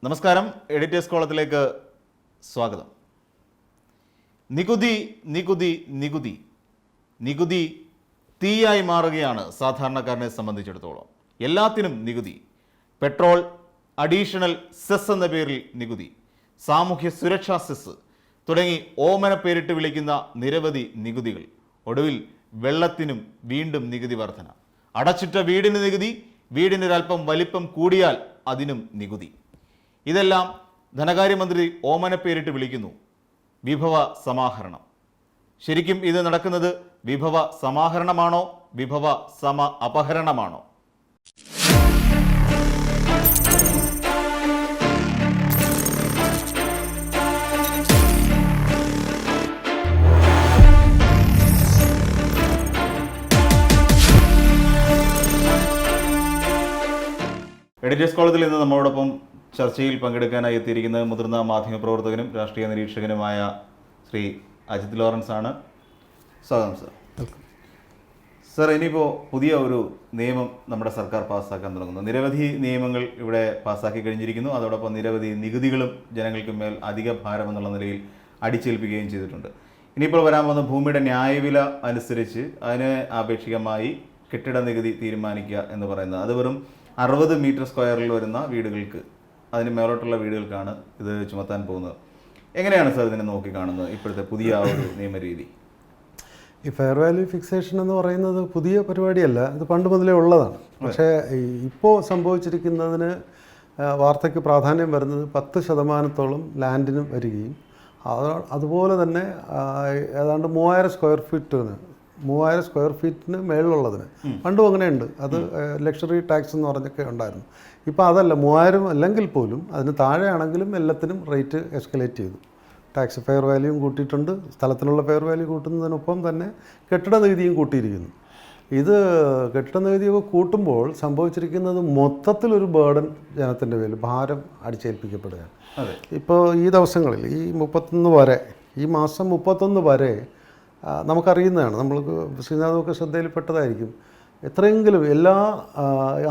നമസ്കാരം, എഡിറ്റേഴ്സ് കോളത്തിലേക്ക് സ്വാഗതം. നികുതി നികുതി നികുതി നികുതി തീയായി മാറുകയാണ് സാധാരണക്കാരനെ സംബന്ധിച്ചിടത്തോളം. എല്ലാത്തിനും നികുതി. പെട്രോൾ അഡീഷണൽ സെസ് എന്ന പേരിൽ നികുതി, സാമൂഹ്യ സുരക്ഷാ സെസ് തുടങ്ങി ഓമന പേരിട്ട് വിളിക്കുന്ന നിരവധി നികുതികൾ. ഒടുവിൽ വെള്ളത്തിനും വീണ്ടും നികുതി വർധന. അടച്ചിട്ട വീടിന് നികുതി, വീടിനൊരൽപ്പം വലിപ്പം കൂടിയാൽ അതിനും നികുതി. ഇതെല്ലാം ധനകാര്യമന്ത്രി ഓമന പേരിട്ട് വിളിക്കുന്നു വിഭവ സമാഹരണം. ശരിക്കും ഇത് നടക്കുന്നത് വിഭവ സമാഹരണമാണോ വിഭവ അപഹരണമാണോ? എഡിറ്റേഴ്സ് കോളത്തിൽ ഇന്ന് നമ്മളോടൊപ്പം ചർച്ചയിൽ പങ്കെടുക്കാനായി എത്തിയിരിക്കുന്നത് മുതിർന്ന മാധ്യമപ്രവർത്തകനും രാഷ്ട്രീയ നിരീക്ഷകനുമായ ശ്രീ അജിത് ലോറൻസ് ആണ്. സ്വാഗതം സർ. സർ, ഇനിയിപ്പോൾ പുതിയ ഒരു നിയമം നമ്മുടെ സർക്കാർ പാസ്സാക്കാൻ തുടങ്ങുന്നു. നിരവധി നിയമങ്ങൾ ഇവിടെ പാസ്സാക്കി കഴിഞ്ഞിരിക്കുന്നു. അതോടൊപ്പം നിരവധി നികുതികളും ജനങ്ങൾക്ക് മേൽ അധിക ഭാരം എന്നുള്ള നിലയിൽ അടിച്ചേൽപ്പിക്കുകയും ചെയ്തിട്ടുണ്ട്. ഇനിയിപ്പോൾ വരാൻ പോകുന്ന ഭൂമിയുടെ ന്യായവില അനുസരിച്ച് അതിന് ആപേക്ഷികമായി കെട്ടിട നികുതി തീരുമാനിക്കുക എന്ന് പറയുന്നത് അത് വെറും 60 മീറ്റർ സ്ക്വയറിൽ വരുന്ന വീടുകൾക്ക്, അതിന് മേലോട്ടുള്ള വീടുകൾക്കാണ് ഇത് ചുമത്താൻ പോകുന്നത്. എങ്ങനെയാണ് സാർ ഇതിനെ നോക്കിക്കാണുന്നത് ഇപ്പോഴത്തെ പുതിയ ഒരു നിയമരീതി? ഈ ഫെയർ വാല്യൂ ഫിക്സേഷൻ എന്ന് പറയുന്നത് പുതിയ പരിപാടിയല്ല, ഇത് പണ്ട് മുതലേ ഉള്ളതാണ്. പക്ഷേ ഇപ്പോൾ സംഭവിച്ചിരിക്കുന്നതിന് വാർത്തയ്ക്ക് പ്രാധാന്യം വരുന്നത് 10% ലാൻഡിനും വരികയും അതുപോലെ തന്നെ ഏതാണ്ട് 3000 സ്ക്വയർ ഫീറ്റിന് മേളിലുള്ളതിന് പണ്ടും അങ്ങനെയുണ്ട്. അത് ലക്ഷറി ടാക്സ് എന്ന് പറഞ്ഞൊക്കെ ഉണ്ടായിരുന്നു. ഇപ്പോൾ അതല്ല, 3000 അല്ലെങ്കിൽ പോലും അതിന് താഴെയാണെങ്കിലും എല്ലാത്തിനും റേറ്റ് എസ്കലേറ്റ് ചെയ്തു. ടാക്സ് ഫെയർ വാല്യൂയും കൂട്ടിയിട്ടുണ്ട്. സ്ഥലത്തിനുള്ള ഫെയർ വാല്യൂ കൂട്ടുന്നതിനൊപ്പം തന്നെ കെട്ടിട നികുതിയും കൂട്ടിയിരിക്കുന്നു. ഇത് കെട്ടിട നികുതിയൊക്കെ കൂട്ടുമ്പോൾ സംഭവിച്ചിരിക്കുന്നത് മൊത്തത്തിലൊരു ബേർഡൻ ജനത്തിൻ്റെ പേരിൽ ഭാരം അടിച്ചേൽപ്പിക്കപ്പെടുകയാണ്. ഇപ്പോൾ ഈ ദിവസങ്ങളിൽ ഈ മാസം 31 വരെ നമുക്കറിയുന്നതാണ്, നമ്മൾക്ക് ശ്രീനാഥൊക്കെ ശ്രദ്ധയിൽപ്പെട്ടതായിരിക്കും, എത്രയെങ്കിലും എല്ലാ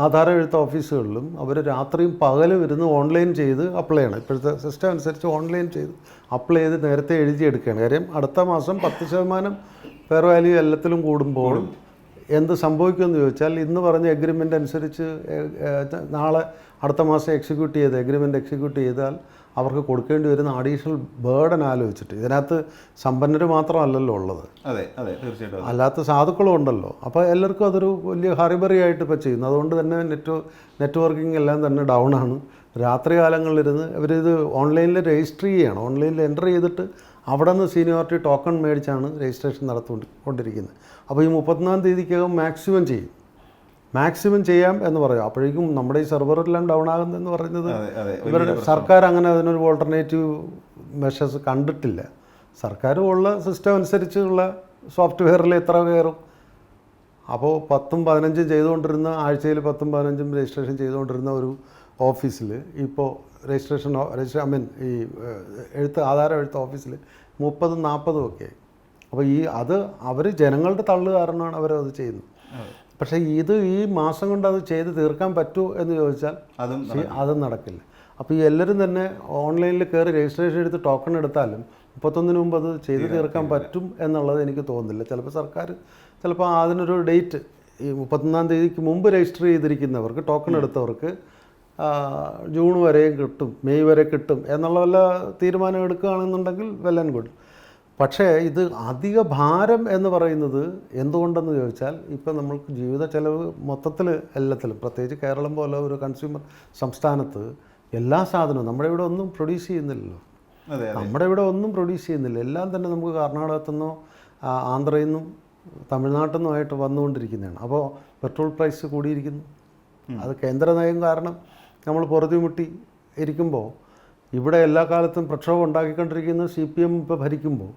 ആധാര എഴുത്ത് ഓഫീസുകളിലും അവർ രാത്രിയും പകലും ഇരുന്ന് ഓൺലൈൻ ചെയ്ത് അപ്ലൈ ചെയ്യണം. ഇപ്പോഴത്തെ സിസ്റ്റം അനുസരിച്ച് ഓൺലൈൻ ചെയ്ത് അപ്ലൈ ചെയ്ത് നേരത്തെ എഴുതിയെടുക്കുകയാണ്. കാര്യം അടുത്ത മാസം 10% ഫെയർ വാല്യൂ എല്ലാത്തിലും കൂടുമ്പോൾ എന്ത് സംഭവിക്കുമെന്ന് ചോദിച്ചാൽ, ഇന്ന് പറഞ്ഞ എഗ്രിമെൻ്റ് അനുസരിച്ച് നാളെ അടുത്ത മാസം എഗ്രിമെൻ്റ് എക്സിക്യൂട്ട് ചെയ്താൽ അവർക്ക് കൊടുക്കേണ്ടി വരുന്ന അഡീഷണൽ ബേർഡൻ ആലോചിച്ചിട്ട്, ഇതിനകത്ത് സമ്പന്നർ മാത്രമല്ലല്ലോ ഉള്ളത്, അതെ അതെ തീർച്ചയായിട്ടും അല്ലാത്ത സാധുക്കളും ഉണ്ടല്ലോ. അപ്പോൾ എല്ലാവർക്കും അതൊരു വലിയ ഹറിബറി ആയിട്ട് ഇപ്പോൾ ചെയ്യുന്നു. അതുകൊണ്ട് തന്നെ നെറ്റ്വർക്കിംഗ് എല്ലാം തന്നെ ഡൗൺ ആണ്. രാത്രി കാലങ്ങളിലിരുന്ന് ഇവരിത് ഓൺലൈനിൽ രജിസ്റ്റർ ചെയ്യുകയാണ്. ഓൺലൈനിൽ എൻ്റർ ചെയ്തിട്ട് അവിടെ നിന്ന് സീനിയോറിറ്റി ടോക്കൺ മേടിച്ചാണ് രജിസ്ട്രേഷൻ നടത്തിക്കൊണ്ടിരിക്കുന്നത്. അപ്പോൾ ഈ 31-ാം തീയതിക്കകം മാക്സിമം ചെയ്യാം എന്ന് പറയും. അപ്പോഴേക്കും നമ്മുടെ ഈ സെർവറെല്ലാം ഡൗൺ ആകുന്നതെന്ന് പറയുന്നത് ഇവരുടെ സർക്കാർ അങ്ങനെ അതിനൊരു ഓൾട്ടർനേറ്റീവ് മെഷേഴ്സ് കണ്ടിട്ടില്ല. സർക്കാർ ഉള്ള സിസ്റ്റം അനുസരിച്ചുള്ള സോഫ്റ്റ്വെയറിൽ എത്ര കയറും. അപ്പോൾ 10ഉം 15ഉം ചെയ്തുകൊണ്ടിരുന്ന, ആഴ്ചയിൽ 10ഉം 15ഉം രജിസ്ട്രേഷൻ ചെയ്തുകൊണ്ടിരുന്ന ഒരു ഓഫീസിൽ ഇപ്പോൾ ഈ ആധാര എഴുത്ത് ഓഫീസിൽ 30ഉം 40ഉം ഒക്കെ. അപ്പോൾ അവർ ജനങ്ങളുടെ തള്ളു കാരണമാണ് അവരത് ചെയ്യുന്നത്. പക്ഷേ ഈ മാസം കൊണ്ട് അത് ചെയ്ത് തീർക്കാൻ പറ്റുമോ എന്ന് ചോദിച്ചാൽ അതും നടക്കില്ല. അപ്പോൾ ഈ എല്ലാവരും തന്നെ ഓൺലൈനിൽ കയറി രജിസ്ട്രേഷൻ എടുത്ത് ടോക്കൺ എടുത്താലും 31-ന് മുമ്പ് അത് ചെയ്ത് തീർക്കാൻ പറ്റും എന്നുള്ളത് എനിക്ക് തോന്നുന്നില്ല. ചിലപ്പോൾ അതിനൊരു ഡേറ്റ്, ഈ 31-ാം തീയതിക്ക് മുമ്പ് രജിസ്റ്റർ ചെയ്തിരിക്കുന്നവർക്ക്, ടോക്കൺ എടുത്തവർക്ക് ജൂൺ വരെയും കിട്ടും, മെയ് വരെ കിട്ടും എന്നുള്ള വല്ല തീരുമാനം എടുക്കുകയാണെന്നുണ്ടെങ്കിൽ വെൽ ആൻഡ് ഗുഡ്. പക്ഷേ ഇത് അധിക ഭാരം എന്ന് പറയുന്നത് എന്തുകൊണ്ടെന്ന് ചോദിച്ചാൽ, ഇപ്പം നമ്മൾക്ക് ജീവിത ചെലവ് മൊത്തത്തിൽ എല്ലാത്തിലും, പ്രത്യേകിച്ച് കേരളം പോലെ ഒരു കൺസ്യൂമർ സംസ്ഥാനത്ത് എല്ലാ സാധനവും നമ്മുടെ ഇവിടെ ഒന്നും പ്രൊഡ്യൂസ് ചെയ്യുന്നില്ലല്ലോ. എല്ലാം തന്നെ നമുക്ക് കർണാടകത്തിൽ നിന്നോ ആന്ധ്രയിൽ നിന്നും തമിഴ്നാട്ടിൽ നിന്നുമായിട്ട് വന്നുകൊണ്ടിരിക്കുന്നതാണ്. അപ്പോൾ പെട്രോൾ പ്രൈസ് കൂടിയിരിക്കുന്നു. അത് കേന്ദ്ര നയം കാരണം നമ്മൾ പൊറുതിമുട്ടി ഇരിക്കുമ്പോൾ, ഇവിടെ എല്ലാ കാലത്തും പ്രക്ഷോഭം ഉണ്ടാക്കിക്കൊണ്ടിരിക്കുന്ന CPM ഇപ്പോൾ ഭരിക്കുമ്പോൾ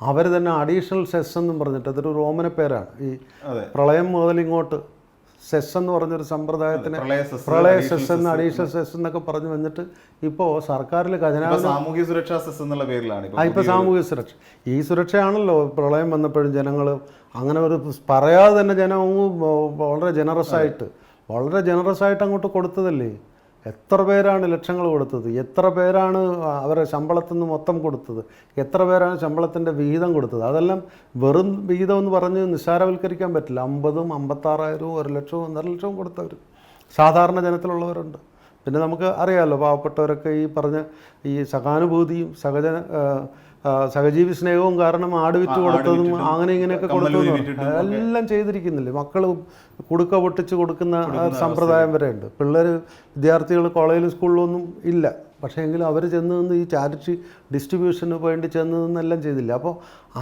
അവർ തന്നെ അഡീഷണൽ സെസ് എന്നും പറഞ്ഞിട്ട്, അതൊരു റോമന പേരാണ്, ഈ പ്രളയം മുതൽ ഇങ്ങോട്ട് സെസ് എന്ന് പറഞ്ഞൊരു സമ്പ്രദായത്തിന് പ്രളയ സെസ് എന്ന്, അഡീഷണൽ സെസ് എന്നൊക്കെ പറഞ്ഞു വന്നിട്ട് ഇപ്പോൾ സർക്കാരിൽ ഖജനാവ് സാമൂഹ്യ സുരക്ഷാ സെസ് എന്നുള്ള പേരിലാണ് ഇപ്പോൾ സാമൂഹ്യ സുരക്ഷ. ഈ സുരക്ഷയാണല്ലോ പ്രളയം വന്നപ്പോഴും ജനങ്ങൾ അങ്ങനെ ഒരു പറയാതെ തന്നെ ജനം വളരെ ജനറസ് ആയിട്ട് അങ്ങോട്ട് കൊടുത്തതല്ലേ. എത്ര പേരാണ് ലക്ഷങ്ങൾ കൊടുത്തത്, എത്ര പേരാണ് അവരുടെ ശമ്പളത്തിൽ നിന്ന് മൊത്തം കൊടുത്തത്, എത്ര പേരാണ് ശമ്പളത്തിൻ്റെ വിഹിതം കൊടുത്തത്. അതെല്ലാം വെറും വിഹിതം എന്ന് പറഞ്ഞ് നിസ്സാരവൽക്കരിക്കാൻ പറ്റില്ല. 50,000, 56,000, 1,00,000, 1,50,000 കൊടുത്തവർ സാധാരണ ജനത്തിലുള്ളവരുണ്ട്. പിന്നെ നമുക്ക് അറിയാമല്ലോ, പാവപ്പെട്ടവരൊക്കെ ഈ പറഞ്ഞ ഈ സഹാനുഭൂതിയും സഹജീവി സ്നേഹവും കാരണം ആട് വിറ്റ് കൊടുത്തതും അങ്ങനെ ഇങ്ങനെയൊക്കെ കൊടുത്തതും എല്ലാം ചെയ്തിരിക്കുന്നില്ലേ. മക്കൾ കുടുക്ക പൊട്ടിച്ച് കൊടുക്കുന്ന സമ്പ്രദായം വരെ ഉണ്ട്. പിള്ളേർ വിദ്യാർത്ഥികൾ കോളേജിലും സ്കൂളിലൊന്നും ഇല്ല, പക്ഷേ എങ്കിലും അവർ ചെന്ന് നിന്ന് ഈ ചാരിറ്റി ഡിസ്ട്രിബ്യൂഷന് വേണ്ടി ചെന്ന് നിന്നെല്ലാം ചെയ്തില്ല. അപ്പോൾ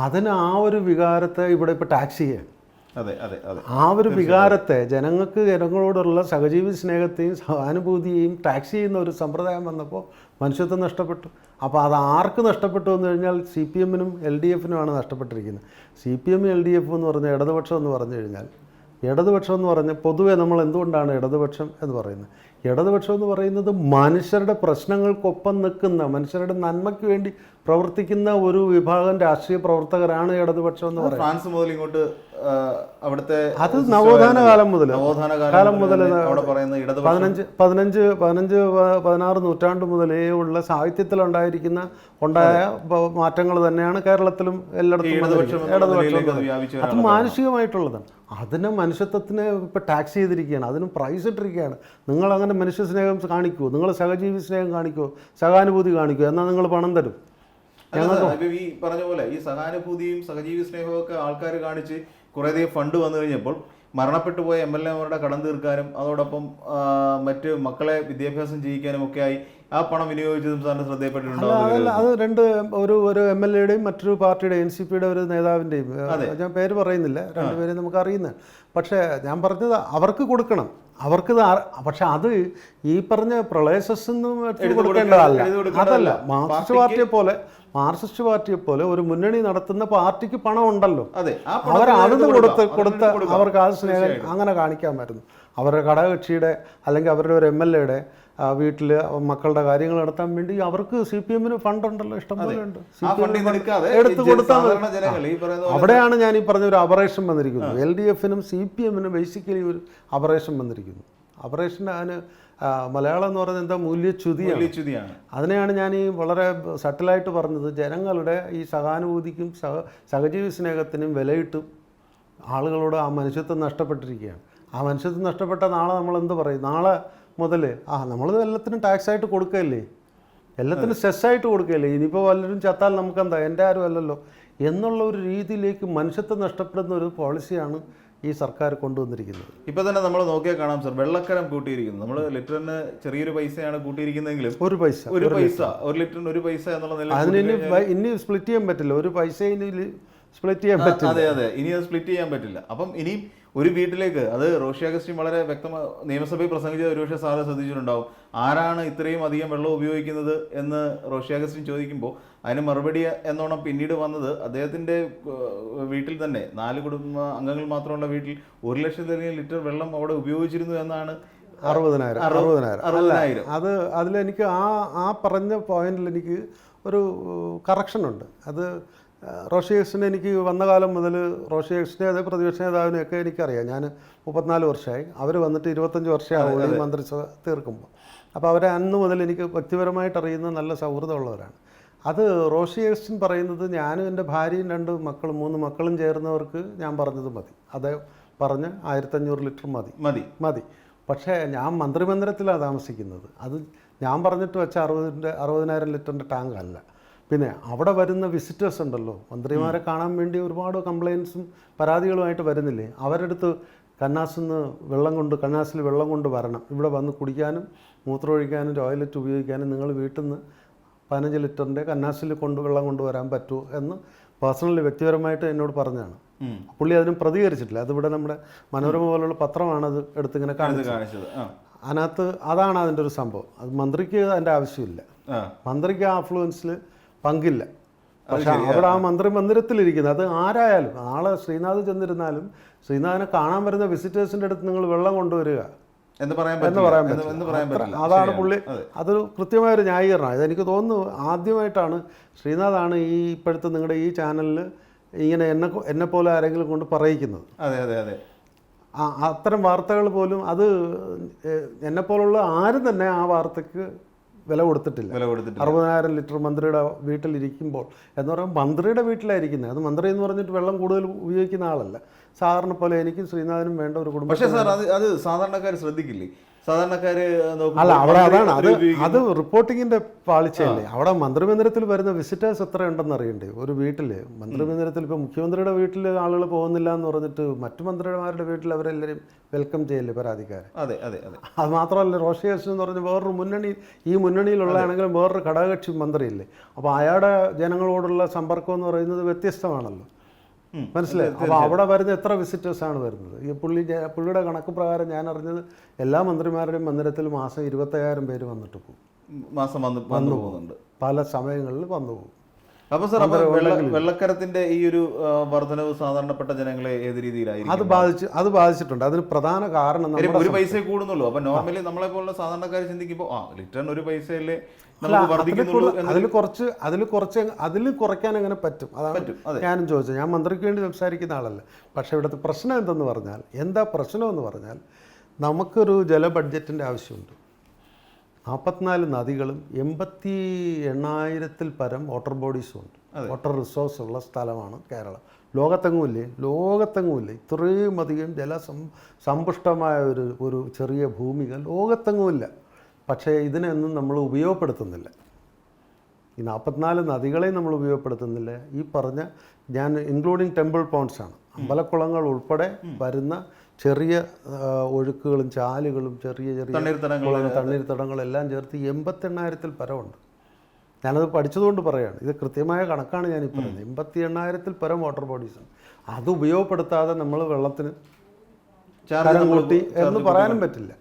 അതിന് ആ ഒരു വികാരത്തെ ഇവിടെ ഇപ്പോൾ ടാക്സ് ചെയ്യുകയാണ്. അതെ അതെ അതെ ആ ഒരു വികാരത്തെ ജനങ്ങളോടുള്ള സഹജീവി സ്നേഹത്തെയും സഹാനുഭൂതിയെയും ടാക്സ് ചെയ്യുന്ന ഒരു സമ്പ്രദായം വന്നപ്പോൾ മനുഷ്യത്വം നഷ്ടപ്പെട്ടു. അപ്പോൾ അത് ആർക്ക് നഷ്ടപ്പെട്ടു എന്ന് കഴിഞ്ഞാൽ CPM നും LDFനുമാണ് നഷ്ടപ്പെട്ടിരിക്കുന്നത്. CPM LDF എന്ന് പറഞ്ഞാൽ ഇടതുപക്ഷം എന്ന് പറഞ്ഞു കഴിഞ്ഞാൽ, ഇടതുപക്ഷം എന്ന് പറഞ്ഞാൽ പൊതുവേ നമ്മൾ എന്തുകൊണ്ടാണ് ഇടതുപക്ഷം എന്ന് പറയുന്നത്? ഇടതുപക്ഷം എന്ന് പറയുന്നത് മനുഷ്യരുടെ പ്രശ്നങ്ങൾക്കൊപ്പം നിൽക്കുന്ന, മനുഷ്യരുടെ നന്മയ്ക്ക് വേണ്ടി പ്രവർത്തിക്കുന്ന ഒരു വിഭാഗം രാഷ്ട്രീയ പ്രവർത്തകരാണ് ഇടതുപക്ഷം എന്ന് പറയുന്നത്. ഫ്രാൻസ് മുതൽ ഇങ്ങോട്ട് അവിടുത്തെ അത് നവോത്ഥാന കാലം മുതൽ 15-16 നൂറ്റാണ്ട് മുതലേ ഉള്ള സാഹിത്യത്തിലുണ്ടായ മാറ്റങ്ങൾ തന്നെയാണ് കേരളത്തിലും എല്ലായിടത്തും ഇടതുപക്ഷം. അത് മാനുഷികമായിട്ടുള്ളതാണ്. അതിനെ മനുഷ്യത്വത്തിന് ഇപ്പോൾ ടാക്സ് ചെയ്തിരിക്കുകയാണ്, അതിന് പ്രൈസ് ഇട്ടിരിക്കുകയാണ്. നിങ്ങളങ്ങനെ മനുഷ്യ സ്നേഹം കാണിക്കുമോ, നിങ്ങൾ സഹജീവി സ്നേഹം കാണിക്കുമോ, സഹാനുഭൂതി കാണിക്കുമോ, എന്നാൽ നിങ്ങൾ പണം തരും. ഈ പറഞ്ഞ പോലെ ഈ സഹാനുഭൂതിയും സഹജീവി സ്നേഹവും ഒക്കെ ആൾക്കാർ കാണിച്ച് കുറേയധികം ഫണ്ട് വന്നു കഴിഞ്ഞപ്പോൾ മരണപ്പെട്ടു പോയ MLA-മാരുടെ കടം തീർക്കാനും അതോടൊപ്പം മറ്റ് മക്കളെ വിദ്യാഭ്യാസം ചെയ്യിക്കാനും ഒക്കെ ആയി ആ പണം വിനിയോഗിച്ചതും സാറിന് ശ്രദ്ധയപ്പെട്ടിട്ടുണ്ടാവും. അത് ഒരു MLA-യുടെയും മറ്റൊരു പാർട്ടിയുടെ NCPയുടെ ഒരു നേതാവിൻ്റെയും, ഞാൻ പേര് പറയുന്നില്ല, രണ്ടുപേരെയും നമുക്ക് അറിയുന്നത്. പക്ഷേ ഞാൻ പറഞ്ഞത് അവർക്ക് കൊടുക്കണം, അവർക്ക്. പക്ഷെ അത് ഈ പറഞ്ഞ പ്രളയസെസ്സൊന്നും കൊടുക്കേണ്ടതല്ല. അതല്ല, മാർക്സിസ്റ്റ് പാർട്ടിയെ പോലെ ഒരു മുന്നണി നടത്തുന്ന പാർട്ടിക്ക് പണം ഉണ്ടല്ലോ, അവർ അതിന് കൊടുത്ത് അവർക്ക് ആ സ്നേഹം അങ്ങനെ കാണിക്കാമായിരുന്നു. അവരുടെ ഘടകകക്ഷിയുടെ അല്ലെങ്കിൽ അവരുടെ ഒരു MLA-യുടെ വീട്ടിൽ മക്കളുടെ കാര്യങ്ങൾ നടത്താൻ വേണ്ടി അവർക്ക് CPM-ന് ഫണ്ടുണ്ടല്ലോ, ഇഷ്ടംപോലെ ഉണ്ട്. എടുത്തു കൊടുത്താൽ അവിടെയാണ് ഞാൻ ഈ പറഞ്ഞ ഒരു അബറേഷൻ വന്നിരിക്കുന്നത്. LDF-നും CPM-നും ബേസിക്കലി ഒരു അബറേഷൻ വന്നിരിക്കുന്നു. അബറേഷൻ അതിന് മലയാളം എന്ന് പറയുന്നത് എന്താ, മൂല്യച്യുതിയാണ്. അതിനെയാണ് ഞാൻ ഈ വളരെ സട്ടിലായിട്ട് പറഞ്ഞത്. ജനങ്ങളുടെ ഈ സഹാനുഭൂതിക്കും സഹജീവി സ്നേഹത്തിനും വിലയിട്ടും ആളുകളോട് ആ മനുഷ്യത്വം നഷ്ടപ്പെട്ടിരിക്കുകയാണ്. ആ മനുഷ്യത്വം നഷ്ടപ്പെട്ട നാളെ നമ്മൾ എന്ത് പറയും? നാളെ മുതൽ നമ്മൾ എല്ലാത്തിനും ടാക്സായിട്ട് കൊടുക്കുകയല്ലേ, എല്ലാത്തിനും സെസ്സായിട്ട് കൊടുക്കുകയല്ലേ, ഇനിയിപ്പോൾ വല്ലവരും ചത്താൽ നമുക്കെന്താ, എൻ്റെ ആരും അല്ലല്ലോ എന്നുള്ള ഒരു രീതിയിലേക്ക് മനുഷ്യത്വം നഷ്ടപ്പെടുന്ന ഒരു പോളിസിയാണ് ഈ സർക്കാർ കൊണ്ടുവന്നിരിക്കുന്നത്. ഇപ്പോൾ തന്നെ നമ്മൾ നോക്കിയാൽ കാണാം സർ, വെള്ളക്കരം കൂട്ടിയിരിക്കുന്നു. നമ്മൾ ലിറ്ററിന് ചെറിയൊരു പൈസയാണ് കൂട്ടിയിരിക്കുന്നതെങ്കിലും ഒരു ലിറ്ററിന് ഒരു പൈസ എന്നുള്ള നില അതിന് ഇനി സ്പ്ലിറ്റ് ചെയ്യാൻ പറ്റില്ല. ഒരു പൈസ ഇനി സ്പ്ലിറ്റ് ചെയ്യാൻ പറ്റില്ല. അതെ ഇനി അത് സ്പ്ലിറ്റ് ചെയ്യാൻ പറ്റില്ല. അപ്പം ഇനിയും ഒരു വീട്ടിലേക്ക്, അത് റോഷി അഗസ്റ്റിൻ വളരെ വ്യക്തമായി നിയമസഭയിൽ പ്രസംഗിച്ച ഒരുപക്ഷെ സാറ് ശ്രദ്ധിച്ചിട്ടുണ്ടാവും, ആരാണ് ഇത്രയും അധികം വെള്ളം ഉപയോഗിക്കുന്നത് എന്ന് റോഷി അഗസ്റ്റിൻ ചോദിക്കുമ്പോൾ അതിന് മറുപടി എന്നോണം പിന്നീട് വന്നത് അദ്ദേഹത്തിൻ്റെ വീട്ടിൽ തന്നെ 4 കുടുംബ അംഗങ്ങൾ മാത്രമുള്ള വീട്ടിൽ 1,00,000 ലിറ്റർ വെള്ളം അവിടെ ഉപയോഗിച്ചിരുന്നു എന്നാണ്. 60,000. അത് അതിലെനിക്ക് ആ പറഞ്ഞ പോയിന്റിൽ എനിക്ക് ഒരു കറക്ഷനുണ്ട്. അത് റോഷി അഗസ്റ്റിനെ എനിക്ക് വന്ന കാലം മുതൽ റോഷി അഗസ്റ്റിനെ അതേ പ്രതിപക്ഷ നേതാവിനെയൊക്കെ എനിക്കറിയാം. ഞാൻ 34 വർഷമായി, അവർ വന്നിട്ട് 25 വർഷമാവുള്ളൂ ഈ മന്ത്രിസഭ തീർക്കുമ്പോൾ. അപ്പോൾ അവരെ അന്ന് മുതൽ എനിക്ക് വ്യക്തിപരമായിട്ട് അറിയുന്ന നല്ല സൗഹൃദമുള്ളവരാണ്. അത് റോഷി അഗസ്റ്റിൻ പറയുന്നത് ഞാനും എൻ്റെ ഭാര്യയും 2 മക്കളും 3 മക്കളും ചേർന്നവർക്ക് ഞാൻ പറഞ്ഞത് മതി, അതേ പറഞ്ഞ് 1,500 ലിറ്റർ മതി. പക്ഷേ ഞാൻ മന്ത്രിമന്ദിരത്തിലാണ് താമസിക്കുന്നത്. അത് ഞാൻ പറഞ്ഞിട്ട് വെച്ച 60,000 ലിറ്ററിൻ്റെ ടാങ്ക് അല്ല. പിന്നെ അവിടെ വരുന്ന വിസിറ്റേഴ്സ് ഉണ്ടല്ലോ, മന്ത്രിമാരെ കാണാൻ വേണ്ടി ഒരുപാട് കംപ്ലയിൻസും പരാതികളുമായിട്ട് വരുന്നില്ലേ, അവരെടുത്ത് കന്നാസിൽ വെള്ളം കൊണ്ട് വരണം, ഇവിടെ വന്ന് കുടിക്കാനും മൂത്രമൊഴിക്കാനും ടോയ്ലറ്റ് ഉപയോഗിക്കാനും നിങ്ങൾ വീട്ടിൽ നിന്ന് 15 ലിറ്ററിൻ്റെ കന്നാസിൽ വെള്ളം കൊണ്ടുവരാൻ പറ്റുമോ എന്ന് പേഴ്സണലി വ്യക്തിപരമായിട്ട് എന്നോട് പറഞ്ഞാണ്. പുള്ളി അതിനും പ്രതികരിച്ചിട്ടില്ല. അതിവിടെ നമ്മുടെ മനോരമ പോലുള്ള പത്രമാണത് എടുത്തിങ്ങനെ കാണിച്ചത്. അതിനകത്ത് അതാണ് അതിൻ്റെ ഒരു സംഭവം. അത് മന്ത്രിക്ക് അതിൻ്റെ ആവശ്യമില്ല, മന്ത്രിക്ക് ആ അഫ്ലുവൻസിൽ പങ്കില്ല. പക്ഷെ അവിടെ ആ മന്ദിരത്തിലിരിക്കുന്നത് അത് ആരായാലും, നാളെ ശ്രീനാഥ് ചെന്നിരുന്നാലും ശ്രീനാഥിനെ കാണാൻ വരുന്ന വിസിറ്റേഴ്സിൻ്റെ അടുത്ത് നിങ്ങൾ വെള്ളം കൊണ്ടുവരിക എന്ന് പറയാൻ പറ്റില്ല. അതാണ് പുള്ളി, അതൊരു കൃത്യമായൊരു ന്യായീകരണമാണ്. ഇതെനിക്ക് തോന്നുന്നു ആദ്യമായിട്ടാണ് ശ്രീനാഥാണ് ഈ ഇപ്പോഴത്തെ നിങ്ങളുടെ ഈ ചാനലിൽ ഇങ്ങനെ എന്നെപ്പോലെ ആരെങ്കിലും കൊണ്ട് പറയിക്കുന്നത്. അതെ അത്തരം വാർത്തകൾ പോലും അത് എന്നെപ്പോലുള്ള ആരും തന്നെ ആ വാർത്തയ്ക്ക് വില കൊടുത്തിട്ടില്ല. 60,000 ലിറ്റർ മന്ത്രിയുടെ വീട്ടിലിരിക്കുമ്പോൾ എന്ന് പറയുമ്പോൾ മന്ത്രിയുടെ വീട്ടിലായിരിക്കുന്നത്. അത് മന്ത്രി എന്ന് പറഞ്ഞിട്ട് വെള്ളം കൂടുതൽ ഉപയോഗിക്കുന്ന ആളല്ല. സാധാരണ പോലെ എനിക്കും ശ്രീനാഥനും വേണ്ട ഒരു കുടുംബം. പക്ഷേ സാർ അത് സാധാരണക്കാർ ശ്രദ്ധിക്കില്ലേ? സാധാരണക്കാര് അല്ല, അവിടെ അതാണ് അത് റിപ്പോർട്ടിങ്ങിന്റെ പാളിച്ചയല്ലേ. അവിടെ മന്ത്രിമന്ദിരത്തിൽ വരുന്ന വിസിറ്റേഴ്സ് എത്ര ഉണ്ടെന്ന് അറിയണ്ടേ ഒരു വീട്ടിൽ. മന്ത്രിമന്ദിരത്തിൽ ഇപ്പോൾ മുഖ്യമന്ത്രിയുടെ വീട്ടിൽ ആളുകൾ പോകുന്നില്ല എന്ന് പറഞ്ഞിട്ട് മറ്റു മന്ത്രിമാരുടെ വീട്ടിൽ അവരെല്ലാവരും വെൽക്കം ചെയ്യല്ലേ പരാതിക്കാരെ. അതെ അതെ അതെ. അത് മാത്രമല്ല, റോഷി അഗസ്റ്റിൻ എന്ന് പറഞ്ഞ വേറൊരു ഈ മുന്നണിയിലുള്ളതാണെങ്കിലും വേറൊരു ഘടകകക്ഷി മന്ത്രിയില്ലേ. അപ്പോൾ അയാളുടെ ജനങ്ങളോടുള്ള സമ്പർക്കം എന്ന് പറയുന്നത് വ്യത്യസ്തമാണല്ലോ. മനസ്സിലായി. അപ്പോൾ അവിടെ വരുന്ന എത്ര വിസിറ്റേഴ്സാണ് വരുന്നത്? ഈ പുള്ളിയുടെ കണക്ക് പ്രകാരം ഞാൻ അറിഞ്ഞത് എല്ലാ മന്ത്രിമാരുടെയും മന്ദിരത്തിൽ മാസം 25,000 പേര് വന്നിട്ട് പോകും. മാസം വന്നു പോകുന്നുണ്ട്. പല സമയങ്ങളിൽ വന്നു പോകും. അപ്പോൾ സാർ, വെള്ളക്കരത്തിന്റെ ഈ ഒരു വർധനവ് സാധാരണപ്പെട്ട ജനങ്ങളെ ഏത് രീതിയിലായിരിക്കും അത് ബാധിച്ചിട്ടുണ്ട്? അതിന് പ്രധാന കാരണം ഒരു പൈസ കൂടുന്നുള്ളൂ. അപ്പൊ നോർമലി നമ്മളെ പോലുള്ള സാധാരണക്കാർ ചിന്തിക്കുമ്പോൾ ലിറ്ററിന് ഒരു പൈസയല്ലേ അതിൽ കുറയ്ക്കാൻ എങ്ങനെ പറ്റും? അതാണ് ഞാനും ചോദിച്ചത്. ഞാൻ മന്ത്രിക്ക് വേണ്ടി സംസാരിക്കുന്ന ആളല്ല. പക്ഷേ ഇവിടുത്തെ പ്രശ്നം എന്തെന്ന് പറഞ്ഞാൽ, എന്താ പ്രശ്നമെന്ന് പറഞ്ഞാൽ, നമുക്കൊരു ജല ബഡ്ജറ്റിൻ്റെ ആവശ്യമുണ്ട്. 44 നദികളും 88,000 പരം വാട്ടർ ബോഡീസും ഉണ്ട്. വാട്ടർ റിസോഴ്സ് ഉള്ള സ്ഥലമാണ് കേരളം. ലോകത്തെങ്ങുമില്ല ഇത്രയും അധികം സമ്പുഷ്ടമായ ഒരു ചെറിയ ഭൂമിക ലോകത്തെങ്ങുമില്ല. പക്ഷേ ഇതിനൊന്നും നമ്മൾ ഉപയോഗപ്പെടുത്തുന്നില്ല. ഈ 44 നദികളെയും നമ്മൾ ഉപയോഗപ്പെടുത്തുന്നില്ല. ഈ പറഞ്ഞ ഞാൻ ഇൻക്ലൂഡിങ് ടെമ്പിൾ പോണ്ട്സാണ്, അമ്പലക്കുളങ്ങൾ ഉൾപ്പെടെ വരുന്ന ചെറിയ ഒഴുക്കുകളും ചാലുകളും ചെറിയ തണ്ണീർത്തടങ്ങളും എല്ലാം ചേർത്ത് 88,000 പരമുണ്ട്. ഞാനത് പഠിച്ചതുകൊണ്ട് പറയുകയാണ്. ഇത് കൃത്യമായ കണക്കാണ് ഞാനീ പറയുന്നത്. 88,000 പരം വാട്ടർ ബോഡീസാണ്. അത് ഉപയോഗപ്പെടുത്താതെ നമ്മൾ വെള്ളത്തിന് ചാരം കൂട്ടി എന്ന് പറയാനും പറ്റില്ല.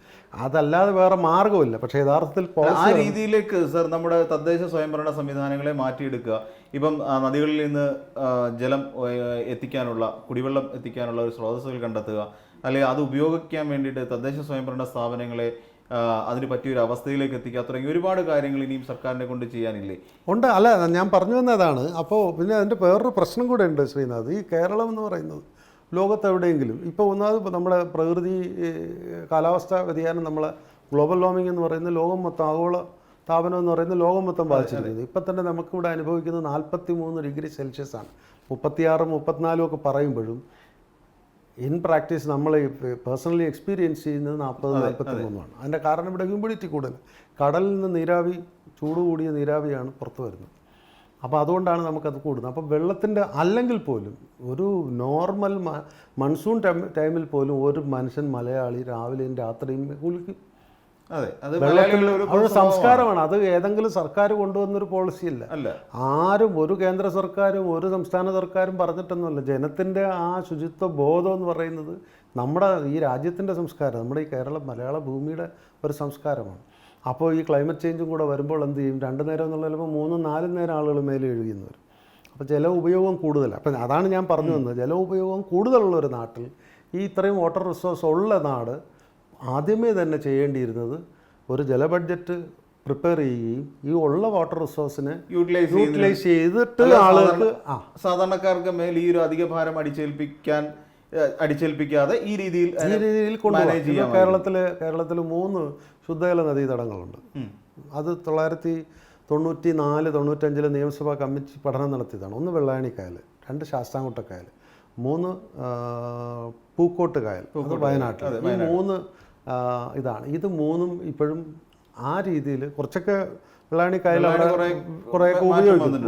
അതല്ലാതെ വേറെ മാർഗമില്ല. പക്ഷേ യഥാർത്ഥത്തിൽ ആ രീതിയിലേക്ക് സാർ നമ്മുടെ തദ്ദേശ സ്വയംഭരണ സംവിധാനങ്ങളെ മാറ്റിയെടുക്കുക. ഇപ്പം നദികളിൽ നിന്ന് ജലം എത്തിക്കാനുള്ള, കുടിവെള്ളം എത്തിക്കാനുള്ള ഒരു സ്രോതസ്സുകൾ കണ്ടെത്തുക, അല്ലെങ്കിൽ അത് ഉപയോഗിക്കാൻ വേണ്ടിയിട്ട് തദ്ദേശ സ്വയംഭരണ സ്ഥാപനങ്ങളെ അതിന് പറ്റിയൊരു അവസ്ഥയിലേക്ക് എത്തിക്കുക, തുടങ്ങി ഒരുപാട് കാര്യങ്ങൾ ഇനിയും സർക്കാരിനെ കൊണ്ട് ചെയ്യാനില്ലേ? ഉണ്ട്. അല്ല, ഞാൻ പറഞ്ഞു വന്നതാണ്. അപ്പോൾ പിന്നെ അതിൻ്റെ വേറൊരു പ്രശ്നം കൂടെ ഉണ്ട് ശ്രീനാഥ്. ഈ കേരളം എന്ന് പറയുന്നത് ലോകത്തെവിടെയെങ്കിലും ഇപ്പോൾ ഒന്നാമത് നമ്മുടെ പ്രകൃതി കാലാവസ്ഥാ വ്യതിയാനം, നമ്മളെ ഗ്ലോബൽ വാർമിംഗ് എന്ന് പറയുന്നത് ലോകം മൊത്തം, ആഗോള താപനം എന്ന് പറയുന്നത് ലോകം മൊത്തം ബാധിച്ചിരിക്കുന്നത്. ഇപ്പം തന്നെ നമുക്കിവിടെ അനുഭവിക്കുന്നത് 43 ഡിഗ്രി സെൽഷ്യസാണ്. 36, 34 ഒക്കെ പറയുമ്പോഴും ഇൻ പ്രാക്ടീസ് നമ്മൾ പേഴ്സണലി എക്സ്പീരിയൻസ് ചെയ്യുന്നത് 40, 43ആണ്. അതിൻ്റെ കാരണം ഇവിടെ ഹ്യൂമിഡിറ്റി കൂടുതൽ, കടലിൽ നിന്ന് നീരാവി, ചൂട് കൂടിയ നീരാവിയാണ് പുറത്തു വരുന്നത്. അപ്പോൾ അതുകൊണ്ടാണ് നമുക്കത് കൂടുന്നത്. അപ്പോൾ വെള്ളത്തിൻ്റെ അല്ലെങ്കിൽ പോലും ഒരു നോർമൽ മൺസൂൺ ടൈമിൽ പോലും ഒരു മനുഷ്യൻ മലയാളി രാവിലെയും രാത്രിയും കുളിക്കും. അവരുടെ സംസ്കാരമാണ്. അത് ഏതെങ്കിലും സർക്കാർ കൊണ്ടുവന്നൊരു പോളിസിയല്ല. ആരും, ഒരു കേന്ദ്ര സർക്കാരും ഒരു സംസ്ഥാന സർക്കാരും പറഞ്ഞിട്ടൊന്നുമല്ല. ജനത്തിൻ്റെ ആ ശുചിത്വ ബോധം എന്ന് പറയുന്നത് നമ്മുടെ ഈ രാജ്യത്തിൻ്റെ സംസ്കാരം, നമ്മുടെ ഈ കേരളം മലയാള ഭൂമിയുടെ ഒരു സംസ്കാരമാണ്. അപ്പോൾ ഈ ക്ലൈമറ്റ് ചേഞ്ചും കൂടെ വരുമ്പോൾ എന്ത് ചെയ്യും? 2 നേരം എന്നുള്ള ചിലപ്പോൾ 3, 4 നേരം ആളുകൾ മേലെ എഴുതുന്നു വരും. അപ്പോൾ ജല ഉപയോഗം കൂടുതലാണ്. അപ്പം അതാണ് ഞാൻ പറഞ്ഞു വന്നത്. ജല ഉപയോഗം കൂടുതലുള്ള ഒരു നാട്ടിൽ, ഈ ഇത്രയും വാട്ടർ റിസോഴ്സ് ഉള്ള നാട് ആദ്യമേ തന്നെ ചെയ്യേണ്ടിയിരുന്നത് ഒരു ജല ബഡ്ജറ്റ് പ്രിപ്പയർ ചെയ്യുകയും ഈ ഉള്ള വാട്ടർ റിസോഴ്സിനെ യൂട്ടിലൈസ് ചെയ്തിട്ട് ആളുകൾക്ക് സാധാരണക്കാർക്ക് മേൽ ഈ ഒരു അധിക ഭാരം അടിച്ചേൽപ്പിക്കാതെ ഈ രീതിയിൽ കൊണ്ടുപോകാൻ. കേരളത്തിൽ 3 ശുദ്ധജല നദീതടങ്ങളുണ്ട്. അത് 1994-95 നിയമസഭാ കമ്മിറ്റി പഠനം നടത്തിയതാണ്. 1 വെള്ളായണി കായൽ, 2 ശാസ്താംകോട്ട കായൽ, 3 പൂക്കോട്ട് കായൽ, അത് വയനാട്ടിൽ. ഈ 3 ഇതാണ്. ഇത് 3ഉം ഇപ്പോഴും ആ രീതിയിൽ കുറച്ചൊക്കെ വെള്ളായണി കായൽ അവിടെ കുറേയൊക്കെ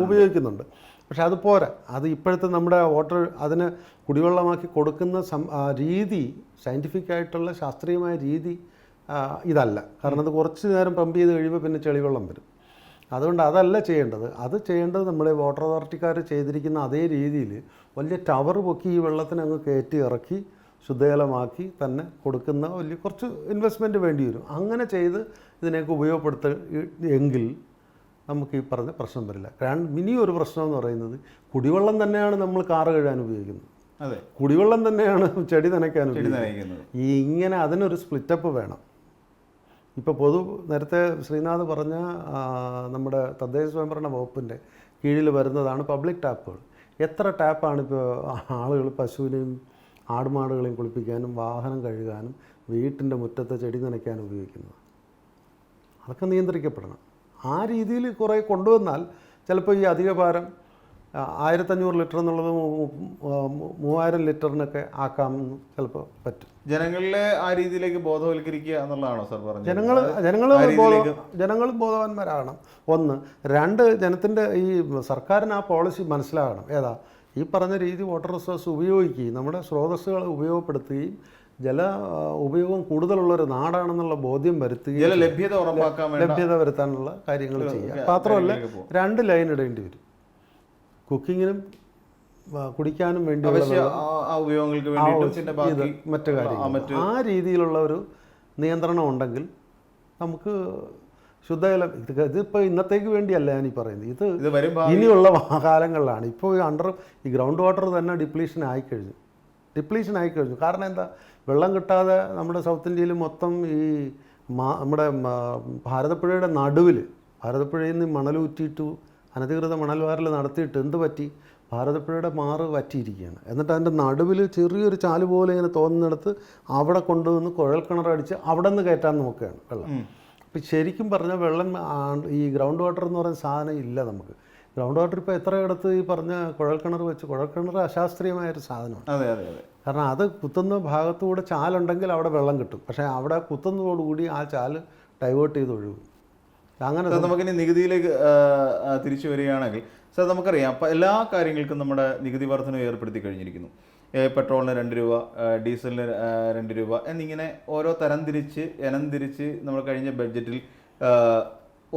ഉപയോഗിക്കുന്നുണ്ട്. പക്ഷെ അത് പോരാ. അത് ഇപ്പോഴത്തെ നമ്മുടെ വാട്ടർ അതിന് കുടിവെള്ളമാക്കി കൊടുക്കുന്ന രീതി, സയൻറ്റിഫിക്കായിട്ടുള്ള ശാസ്ത്രീയമായ രീതി ഇതല്ല. കാരണം അത് കുറച്ച് നേരം പമ്പ് ചെയ്ത് കഴിയുമ്പോൾ പിന്നെ ചെളിവെള്ളം വരും. അതുകൊണ്ട് അതല്ല ചെയ്യേണ്ടത്. അത് ചെയ്യേണ്ടത് നമ്മുടെ വാട്ടർ അതോറിറ്റിക്കാർ ചെയ്തിരിക്കുന്ന അതേ രീതിയിൽ വലിയ ടവർ പൊക്കി ഈ വെള്ളത്തിന് അങ്ങ് കയറ്റി ഇറക്കി ശുദ്ധജലമാക്കി തന്നെ കൊടുക്കുന്ന വലിയ കുറച്ച് ഇൻവെസ്റ്റ്മെൻറ്റ് വേണ്ടി വരും. അങ്ങനെ ചെയ്ത് ഇതിനെയൊക്കെ എങ്കിൽ നമുക്ക് ഈ പറഞ്ഞ പ്രശ്നം വരില്ല. ഇനി ഒരു പ്രശ്നം എന്ന് പറയുന്നത്, കുടിവെള്ളം തന്നെയാണ് നമ്മൾ കാറ് കഴുകാൻ ഉപയോഗിക്കുന്നത്. കുടിവെള്ളം തന്നെയാണ് ചെടി നനയ്ക്കാൻ ഉപയോഗിക്കുന്നത്. ഇങ്ങനെ അതിനൊരു സ്പ്ലിറ്റപ്പ് വേണം. ഇപ്പോൾ നേരത്തെ ശ്രീനാഥ് പറഞ്ഞ നമ്മുടെ തദ്ദേശ സ്വയംഭരണ വകുപ്പിൻ്റെ കീഴിൽ വരുന്നതാണ് പബ്ലിക് ടാപ്പുകൾ. എത്ര ടാപ്പാണ് ഇപ്പോൾ ആളുകൾ പശുവിനെയും ആടുമാടുകളെയും കുളിപ്പിക്കാനും വാഹനം കഴുകാനും വീട്ടിൻ്റെ മുറ്റത്തെ ചെടി നനയ്ക്കാനും ഉപയോഗിക്കുന്നത്. അതൊക്കെ നിയന്ത്രിക്കപ്പെടണം. ആ രീതിയിൽ കുറേ കൊണ്ടുവന്നാൽ ചിലപ്പോൾ ഈ അധിക ഭാരം 1500 ലിറ്റർ എന്നുള്ളത് 3000 ലിറ്ററിനൊക്കെ ആക്കാമെന്ന് ചിലപ്പോൾ പറ്റും. ജനങ്ങളിലെ ആ രീതിയിലേക്ക് ബോധവൽക്കരിക്കുക എന്നുള്ളതാണോ സാർ പറഞ്ഞത്? ജനങ്ങൾ ബോധവാന്മാരാകണം. 1. 2, ജനത്തിൻ്റെ ഈ സർക്കാരിന് ആ പോളിസി മനസ്സിലാകണം. ഏതാ ഈ പറഞ്ഞ രീതി വാട്ടർ റിസോഴ്സ് ഉപയോഗിക്കുകയും നമ്മുടെ സ്രോതസ്സുകൾ ഉപയോഗപ്പെടുത്തുകയും ജല ഉപയോഗം കൂടുതലുള്ളൊരു നാടാണെന്നുള്ള ബോധ്യം വരുത്തുകയും ലഭ്യത വരുത്താനുള്ള കാര്യങ്ങൾ ചെയ്യുക. മാത്രമല്ല 2 ലൈൻ ഇടേണ്ടി വരും. കുക്കിങ്ങിനും കുടിക്കാനും വേണ്ടിയുള്ള മറ്റു കാര്യങ്ങൾ. ആ രീതിയിലുള്ള ഒരു നിയന്ത്രണം ഉണ്ടെങ്കിൽ നമുക്ക് ശുദ്ധജലം ഇതിപ്പോൾ ഇന്നത്തേക്ക് വേണ്ടിയല്ല ഞാനീ പറയുന്നത്, ഇത് ഇനിയുള്ള കാലങ്ങളിലാണ്. ഇപ്പോൾ ഈ ഗ്രൗണ്ട് വാട്ടർ തന്നെ ഡിപ്ലീഷൻ ആയിക്കഴിഞ്ഞു. കാരണം എന്താ, വെള്ളം കിട്ടാതെ നമ്മുടെ സൗത്ത് ഇന്ത്യയിൽ മൊത്തം ഈ നമ്മുടെ ഭാരതപ്പുഴയുടെ നടുവിൽ ഭാരതപ്പുഴയിൽ നിന്ന് മണലൂറ്റിയിട്ട് അനധികൃത മണൽവാരൽ നടത്തിയിട്ട് എന്ത് പറ്റി, ഭാരതപ്പുഴയുടെ മാറ് വറ്റിയിരിക്കുകയാണ്. എന്നിട്ട് അതിൻ്റെ നടുവിൽ ചെറിയൊരു ചാല് പോലെ ഇങ്ങനെ തോന്നുന്നിടത്ത് അവിടെ കൊണ്ടുവന്ന് കുഴൽക്കിണറടിച്ച് അവിടെ നിന്ന് കയറ്റാൻ നോക്കുകയാണ് വെള്ളം. അപ്പം ശരിക്കും പറഞ്ഞാൽ വെള്ളം ഈ ഗ്രൗണ്ട് വാട്ടർ എന്ന് പറയുന്ന സാധനം ഇല്ല നമുക്ക്. ഗ്രൗണ്ട് വാട്ടർ ഇപ്പോൾ എത്രയിടത്ത് ഈ പറഞ്ഞ കുഴൽക്കിണർ വെച്ച്, കുഴൽക്കിണർ അശാസ്ത്രീയമായൊരു സാധനമാണ്. കാരണം അത് കുത്തുന്ന ഭാഗത്തുകൂടെ ചാലുണ്ടെങ്കിൽ അവിടെ വെള്ളം കിട്ടും. പക്ഷേ അവിടെ കുത്തുന്നതോടുകൂടി ആ ചാല് ഡൈവേർട്ട് ചെയ്ത് ഒഴുകും. അങ്ങനെ നമുക്കിനി നികുതിയിലേക്ക് തിരിച്ചു വരികയാണെങ്കിൽ സാർ, നമുക്കറിയാം എല്ലാ കാര്യങ്ങൾക്കും നമ്മുടെ നികുതി വർധന ഏർപ്പെടുത്തി കഴിഞ്ഞിരിക്കുന്നു. പെട്രോളിന് 2 രൂപ, ഡീസലിന് 2 രൂപ എന്നിങ്ങനെ ഓരോ ഇനം തിരിച്ച് നമ്മൾ കഴിഞ്ഞ ബഡ്ജറ്റിൽ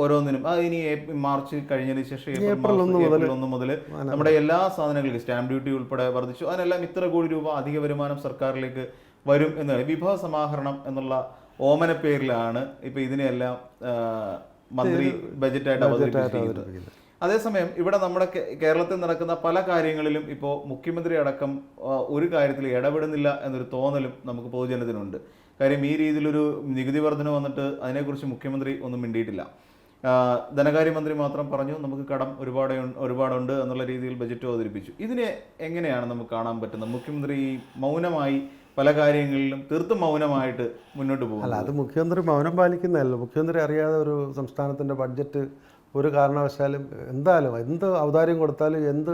ഓരോന്നിനും ഇനി മാർച്ച് കഴിഞ്ഞതിന് ശേഷം ഏപ്രിൽ 1 മുതൽ നമ്മുടെ എല്ലാ സാധനങ്ങൾക്കും സ്റ്റാമ്പ് ഡ്യൂട്ടി ഉൾപ്പെടെ വർദ്ധിച്ചു. അതിനെല്ലാം ഇത്ര കോടി രൂപ അധിക വരുമാനം സർക്കാരിലേക്ക് വരും എന്ന് വിഭവ സമാഹരണം എന്നുള്ള ഓമന പേരിലാണ് ഇപ്പോൾ ഇതിനെല്ലാം മന്ത്രി ബജറ്റായിട്ട് അവതരിപ്പിച്ചിരിക്കുന്നത്. അതേസമയം ഇവിടെ നമ്മുടെ കേരളത്തിൽ നടക്കുന്ന പല കാര്യങ്ങളിലും ഇപ്പോൾ മുഖ്യമന്ത്രി അടക്കം ഒരു കാര്യത്തിൽ ഇടപെടുന്നില്ല എന്നൊരു തോന്നലും നമുക്ക് പൊതുജനത്തിനുണ്ട്. കാര്യം ഈ രീതിയിലൊരു നികുതി വർധന വന്നിട്ട് അതിനെക്കുറിച്ച് മുഖ്യമന്ത്രി ഒന്നും മിണ്ടിയിട്ടില്ല. ധനകാര്യമന്ത്രി മാത്രം പറഞ്ഞു നമുക്ക് കടം ഒരുപാടുണ്ട് എന്നുള്ള രീതിയിൽ ബജറ്റ് അവതരിപ്പിച്ചു. ഇതിനെ എങ്ങനെയാണ് നമുക്ക് കാണാൻ പറ്റുന്നത്? മുഖ്യമന്ത്രി മൗനമായി പല കാര്യങ്ങളിലും തീർത്തും മൗനമായിട്ട് മുന്നോട്ട് പോകും. അത് മുഖ്യമന്ത്രി മൗനം പാലിക്കുന്നതല്ല. മുഖ്യമന്ത്രി അറിയാതെ ഒരു സംസ്ഥാനത്തിൻ്റെ ബഡ്ജറ്റ് ഒരു കാരണവശാലും എന്തായാലും എന്ത് ഔദാര്യം കൊടുത്താലും എന്ത്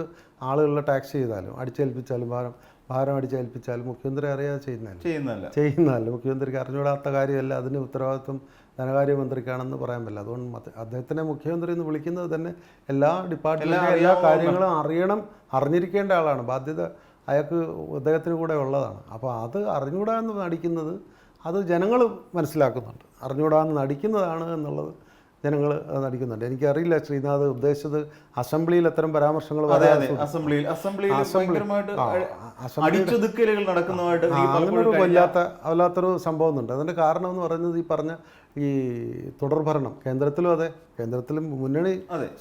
ആളുകളുടെ ടാക്സ് ചെയ്താലും അടിച്ചേൽപ്പിച്ചാലും ഭാരം അടിച്ചേൽപ്പിച്ചാലും മുഖ്യമന്ത്രി അറിയാതെ ചെയ്യുന്നതല്ല. മുഖ്യമന്ത്രിക്ക് അറിഞ്ഞുകൂടാത്ത കാര്യമല്ല. അതിന് ഉത്തരവാദിത്വം ധനകാര്യമന്ത്രിക്കാണെന്ന് പറയാൻ പറ്റില്ല. അതുകൊണ്ട് അദ്ദേഹത്തിനെ മുഖ്യമന്ത്രി എന്ന് വിളിക്കുന്നത് തന്നെ എല്ലാ ഡിപ്പാർട്ട്മെൻറ്റിലും എല്ലാ കാര്യങ്ങളും അറിഞ്ഞിരിക്കേണ്ട ആളാണ്. ബാധ്യത അദ്ദേഹത്തിന് കൂടെ ഉള്ളതാണ്. അപ്പോൾ അത് അറിഞ്ഞുകൂടാ എന്ന് നടിക്കുന്നത് അത് ജനങ്ങൾ മനസ്സിലാക്കുന്നുണ്ട്. അറിഞ്ഞുകൂടാ എന്ന് നടിക്കുന്നതാണ് എന്നുള്ളത് ജനങ്ങൾ നടിക്കുന്നുണ്ട്. എനിക്കറിയില്ല ശ്രീനാഥ് ഉദ്ദേശിച്ചത് അസംബ്ലിയിൽ അത്തരം പരാമർശങ്ങൾ അങ്ങനൊരു വല്ലാത്തൊരു സംഭവം ഉണ്ട്. അതിൻ്റെ കാരണം എന്ന് പറയുന്നത് ഈ പറഞ്ഞ ഈ തുടർഭരണം കേന്ദ്രത്തിലും മുന്നണി